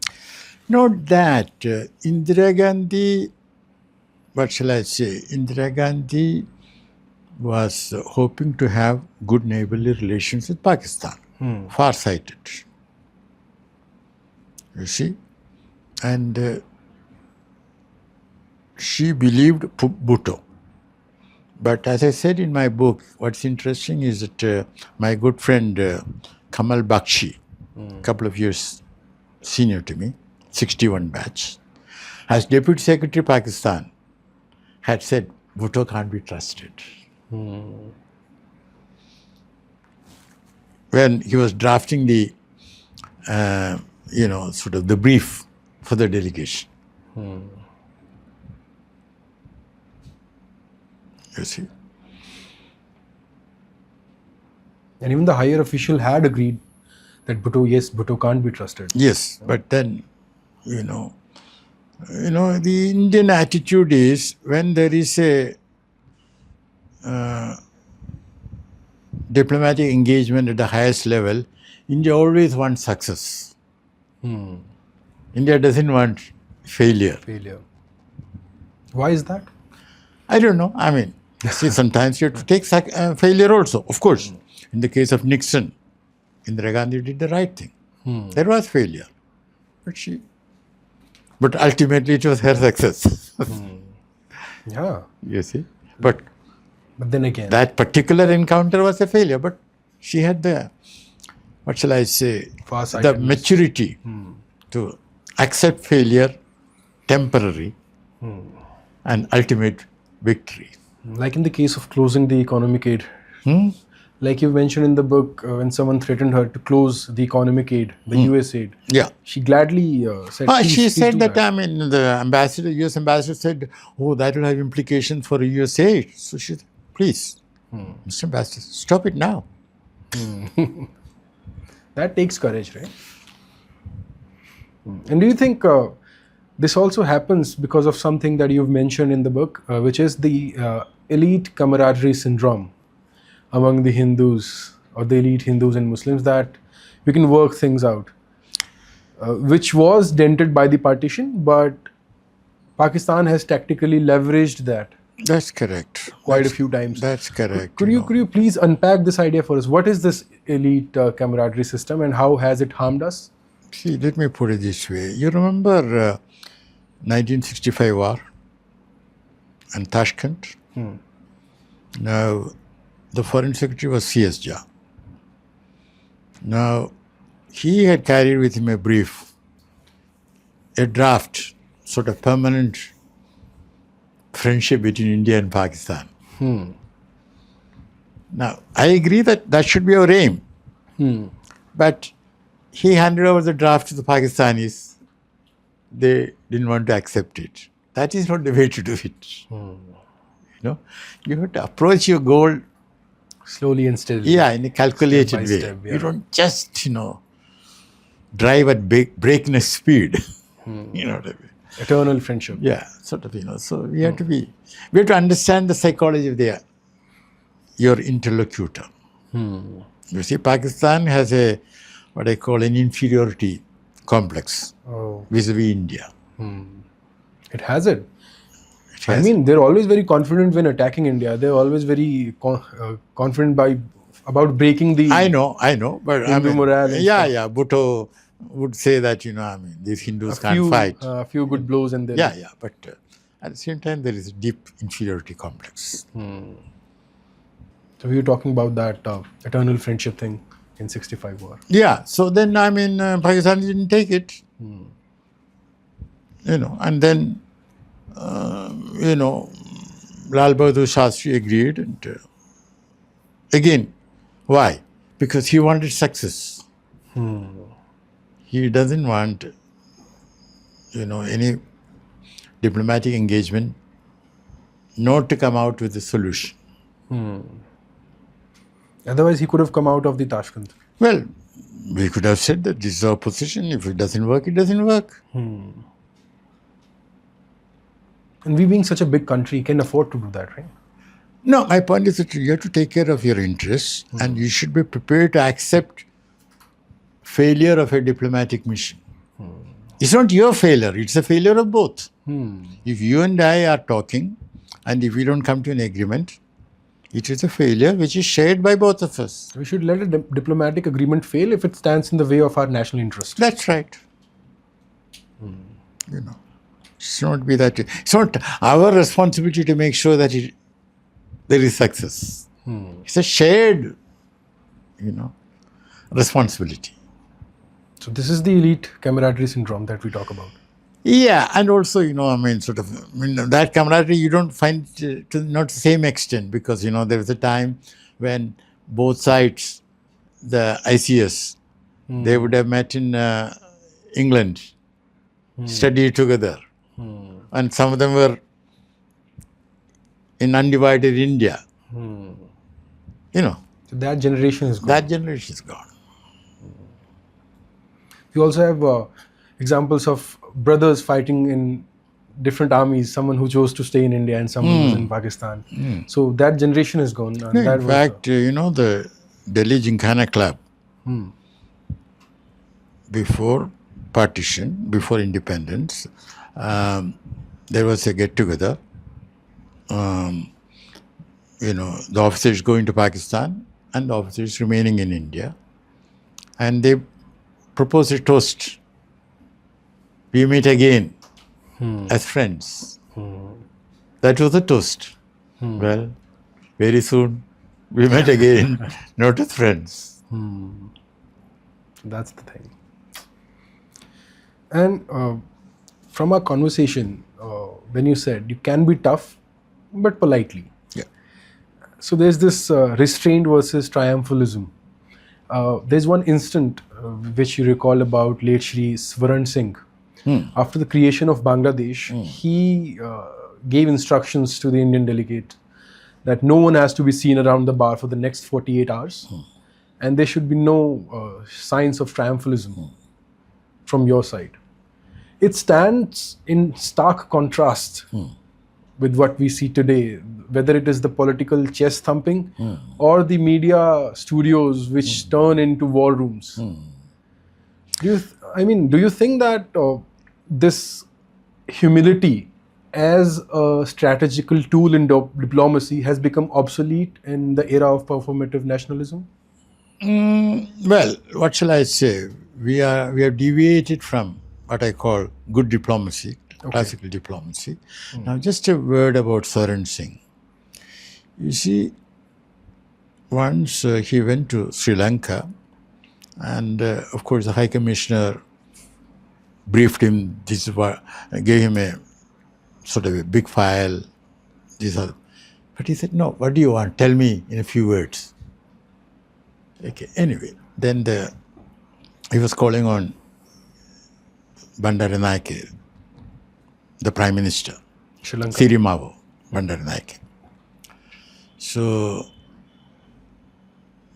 Not that. Indira Gandhi, what shall I say? Indira Gandhi was hoping to have good neighborly relations with Pakistan. Far-sighted. You see? And she believed Bhutto. But as I said in my book, what's interesting is that my good friend Kamal Bakshi, a couple of years senior to me, 61 batch, as Deputy Secretary Pakistan, had said, Bhutto can't be trusted. When he was drafting the, sort of the brief for the delegation. You see. And even the higher official had agreed that Bhutto can't be trusted. Yes, but then, the Indian attitude is when there is a diplomatic engagement at the highest level, India always wants success. India doesn't want failure. Failure. Why is that? I don't know. I mean, see, sometimes you have to take failure also. Of course, in the case of Nixon, Indira Gandhi did the right thing. There was failure. But ultimately it was her success. Yeah. You see? But then again, that particular encounter was a failure. But she had the, what shall I say, the far-sightedness. maturity to accept failure, temporary, and ultimate victory. Like in the case of closing the economic aid. Like you mentioned in the book, when someone threatened her to close the economic aid, the US aid, Yeah. she gladly said, She said do that, I mean, the US ambassador said, oh, that will have implications for US aid. So she said, please, Mr. Ambassador, stop it now. That takes courage, right? And do you think this also happens because of something that you've mentioned in the book, which is the elite camaraderie syndrome among the Hindus or the elite Hindus and Muslims, that we can work things out, which was dented by the partition, but Pakistan has tactically leveraged that That's correct. quite a few times. That's correct. Could you please unpack this idea for us? What is this elite camaraderie system and how has it harmed us? See, let me put it this way. You remember 1965 war and Tashkent? Now, the foreign secretary was C.S. Jha. Now, he had carried with him a draft, sort of permanent friendship between India and Pakistan. Now, I agree that should be our aim. But he handed over the draft to the Pakistanis. They didn't want to accept it. That is not the way to do it. You have to approach your goal, Slowly and steadily. yeah, in a calculated Step by way. step, yeah. You don't just, drive at breakneck speed. You know what I mean? Eternal friendship. Yeah, sort of, So we have to understand the psychology of your interlocutor. You see, Pakistan has what I call an inferiority complex vis-a-vis India. It has it. It I has- mean, they're always very confident when attacking India. They're always very confident about breaking the I know, but Hindu morale and yeah, Bhutto would say that, these Hindus can't fight. a few good blows and then Yeah, but at the same time, there is a deep inferiority complex. So we were talking about that eternal friendship thing in 65 war. Yeah, so then, Pakistan didn't take it. And then, Lal Bahadur Shastri agreed. And again, why? Because he wanted success. He doesn't want, any diplomatic engagement not to come out with a solution. Otherwise, he could have come out of the Tashkent. Well, we could have said that this is our position. If it doesn't work, it doesn't work. And we being such a big country can afford to do that, right? No, my point is that you have to take care of your interests and you should be prepared to accept failure of a diplomatic mission. It's not your failure, it's a failure of both. If you and I are talking and if we don't come to an agreement, it is a failure which is shared by both of us. We should let a diplomatic agreement fail if it stands in the way of our national interest. That's right. It's not be that. It's not our responsibility to make sure that there is success. It's a shared, responsibility. So this is the elite camaraderie syndrome that we talk about. Yeah, and also, that camaraderie you don't find to not the same extent because, there was a time when both sides, the ICS, they would have met in England, studied together. And some of them were in undivided India. So that generation is gone. That generation is gone. We also have examples of brothers fighting in different armies, someone who chose to stay in India and someone who was in Pakistan. So that generation is gone. And that In fact, the Delhi Gymkhana Club, before partition, before independence, there was a get-together. The officers going to Pakistan and the officers remaining in India. And they proposed a toast. We meet again as friends. That was the toast. Well, very soon we met again, not as friends. That's the thing. And from our conversation, when you said you can be tough, but politely. Yeah. So there's this restraint versus triumphalism. There's one instant which you recall about late Shri Swaran Singh. After the creation of Bangladesh, he gave instructions to the Indian delegate that no one has to be seen around the bar for the next 48 hours. And there should be no signs of triumphalism from your side. It stands in stark contrast with what we see today, whether it is the political chest thumping or the media studios which turn into war rooms. Do you think that this humility as a strategical tool in diplomacy has become obsolete in the era of performative nationalism? Well, what shall I say? We have deviated from what I call good diplomacy, classical diplomacy. Now, just a word about Swaran Singh. You see, once he went to Sri Lanka, and of course the High Commissioner briefed him. Gave him a sort of a big file. But he said, "No, what do you want? Tell me in a few words." Okay. Anyway, then he was calling on Bandaranaike, the Prime Minister, Sri Lanka. Sirimavo Bandaranaike. So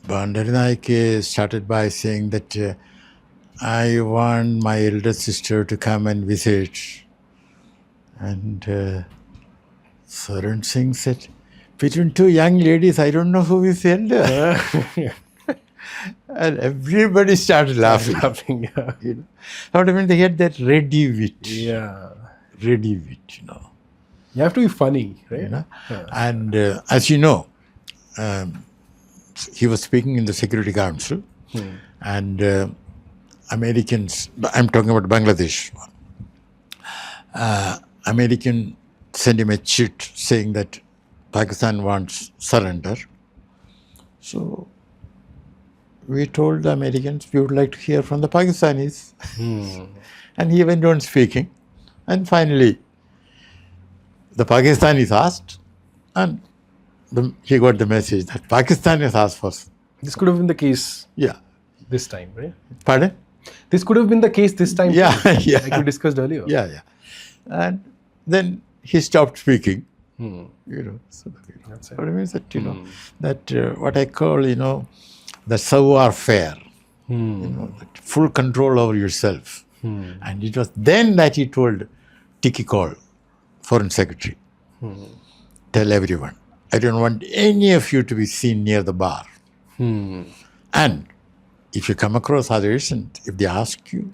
Bandaranaike started by saying that I want my elder sister to come and visit. And Swaran Singh said, between two young ladies, I don't know who is elder. And everybody started laughing. Yeah. What I mean, they had that ready wit. Yeah. Ready wit, You have to be funny, right? Yeah. And as you know, he was speaking in the Security Council, and Americans, I'm talking about Bangladesh, American sent him a chit saying that Pakistan wants surrender. So we told the Americans we would like to hear from the Pakistanis. And he went on speaking. And finally, the Pakistanis asked, and he got the message that Pakistanis asked first. This could have been the case Yeah. this time, right? Pardon? This could have been the case this time, Yeah, too, yeah. like we discussed earlier. Yeah. And then he stopped speaking. So That's it. what I mean is that, that what I call, the savoir-faire, that full control over yourself. And it was then that he told Tiki Call, Foreign Secretary, tell everyone, I don't want any of you to be seen near the bar. And if you come across others and if they ask you,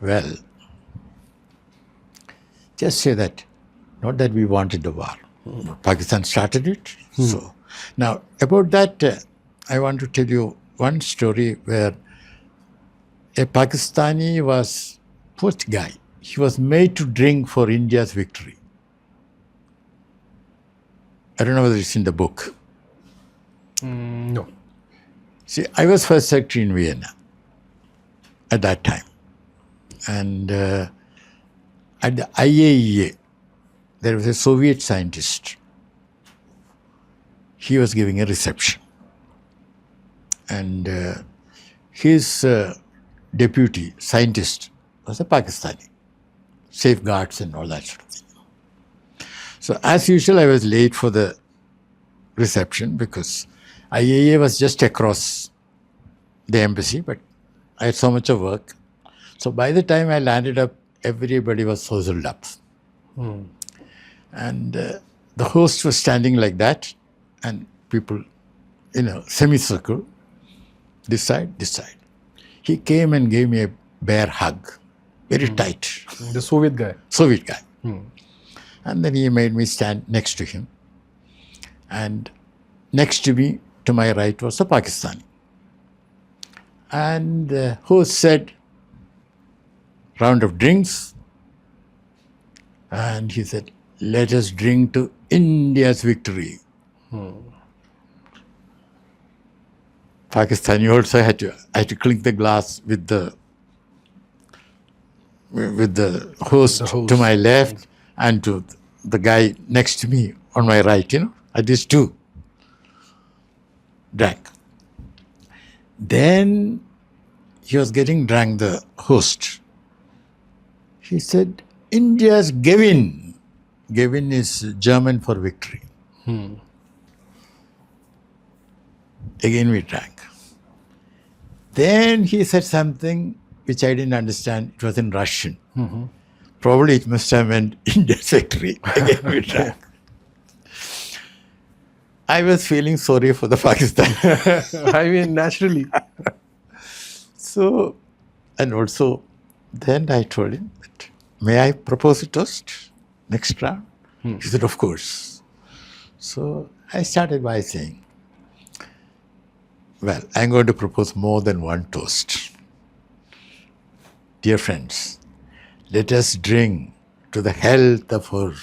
well, just say that, not that we wanted the war. Pakistan started it. So now about that, I want to tell you one story where a Pakistani was, poor guy, he was made to drink for India's victory. I don't know whether it's in the book. No. See, I was first secretary in Vienna at that time. And at the IAEA, there was a Soviet scientist. He was giving a reception. And his deputy scientist was a Pakistani. Safeguards and all that sort of thing. So as usual, I was late for the reception because IAEA was just across the embassy, but I had so much of work. So by the time I landed up, everybody was sozzled up. And the host was standing like that, and people, semicircle, this side, this side. He came and gave me a bear hug, very tight, The Soviet guy. Soviet guy. And then he made me stand next to him. And next to me, to my right, was a Pakistani. And who said, round of drinks. And he said, let us drink to India's victory. Pakistani also had to clink the glass with the host to my left and to the guy next to me on my right, at least two drank. Then he was getting drunk, the host. He said, India's Gavin. Gavin is German for victory. Again we drank. Then he said something which I didn't understand. It was in Russian. Probably it must have meant India's victory. Again we drank. I was feeling sorry for the Pakistan. I mean, naturally. So, and also, then I told him that, may I propose a toast next round? He said, of course. So I started by saying, well, I'm going to propose more than one toast. Dear friends, let us drink to the health of our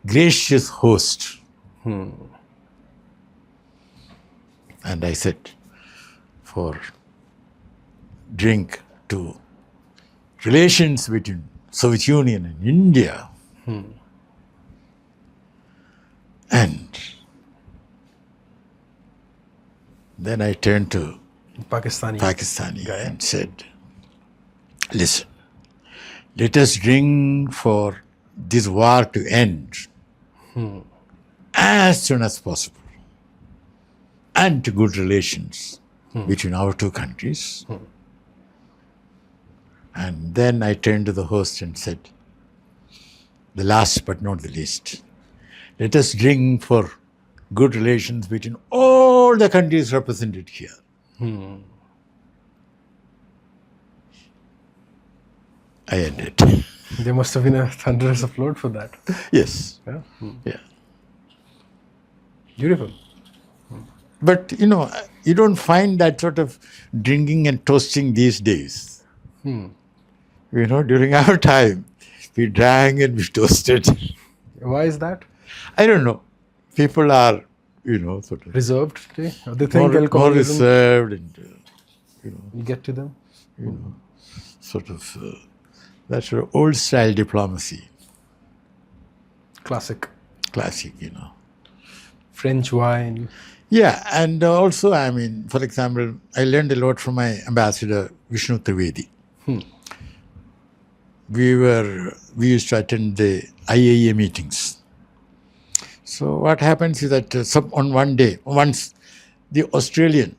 gracious host. And I said, for drink to relations between Soviet Union and India. And then I turned to Pakistani guy and said, listen, let us drink for this war to end as soon as possible and to good relations between our two countries. And then I turned to the host and said, the last but not the least, let us drink for good relations between all the countries represented here. I ended. There must have been a thunderous applaud for that. Yes. Yeah. Yeah. Beautiful. But, you don't find that sort of drinking and toasting these days. During our time, we drank and we toasted. Why is that? I don't know. People are, sort of Reserved today? Or they think more alcoholism, reserved and, you get to them? sort of that sort of old style diplomacy. Classic. Classic, French wine. Yeah, and also, for example, I learned a lot from my ambassador, Vishnu Trivedi. We used to attend the IAEA meetings. So what happens is that once the Australian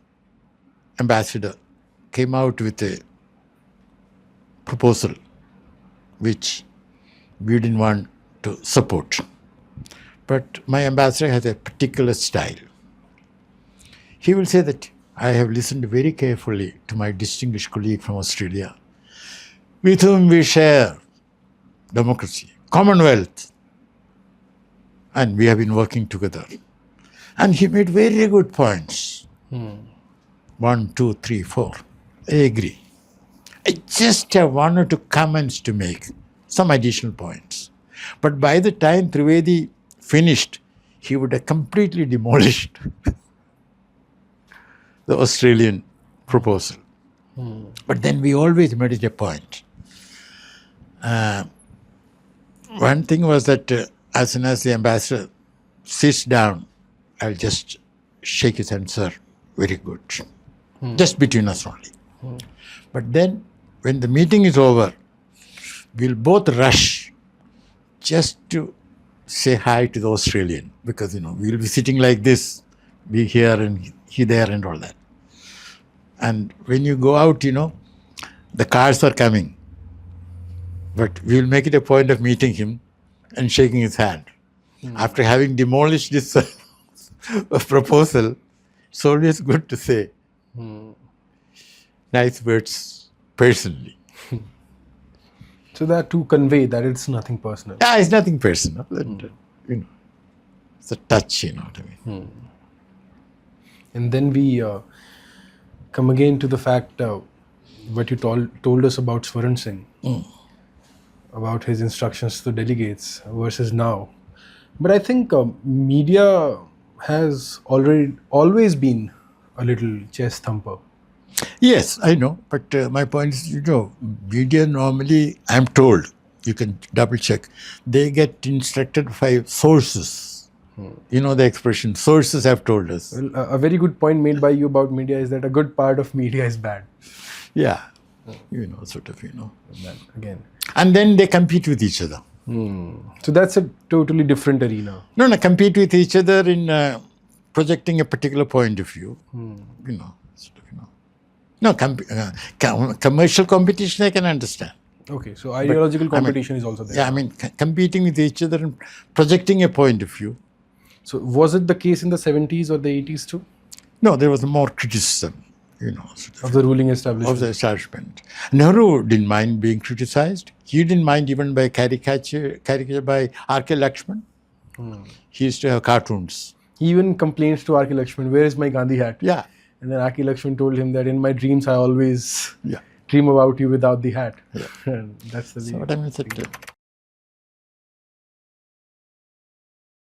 ambassador came out with a proposal which we didn't want to support. But my ambassador has a particular style. He will say that I have listened very carefully to my distinguished colleague from Australia, with whom we share democracy, Commonwealth, and we have been working together. And he made very good points. 1, 2, 3, 4. I agree. I just have one or two comments to make, some additional points. But by the time Trivedi finished, he would have completely demolished the Australian proposal. But then we always made it a point. One thing was that as soon as the ambassador sits down, I'll just shake his hand, sir, very good. Just between us only. But then when the meeting is over, we'll both rush just to say hi to the Australian, because, we'll be sitting like this, be here and he there and all that. And when you go out, the cars are coming. But we'll make it a point of meeting him and shaking his hand. After having demolished this proposal, it's always good to say nice words personally. So that to convey that it's nothing personal. Yeah, it's nothing personal. It's a touch, you know what I mean. And then we come again to the fact what you told us about Swaran Singh, about his instructions to delegates versus now. But I think media has always been a little chest thumper. Yes, I know. But my point is, media normally, I'm told, you can double check, they get instructed by sources. You know the expression, sources have told us. Well, a very good point made by you about media is that a good part of media is bad. Yeah, sort of. That, again. And then they compete with each other. So that's a totally different arena. No, compete with each other in projecting a particular point of view. No, commercial competition I can understand. Okay, so ideological competition is also there. Yeah, competing with each other and projecting a point of view. So was it the case in the 70s or the 80s too? No, there was more criticism, Of the ruling establishment. Of the establishment. Nehru didn't mind being criticized. He didn't mind even by caricature by R.K. Lakshman. He used to have cartoons. He even complains to R.K. Lakshman, where is my Gandhi hat? Yeah. And then R.K. Lakshman told him that in my dreams I always dream about you without the hat. Yeah. And that's the way. So what I mean,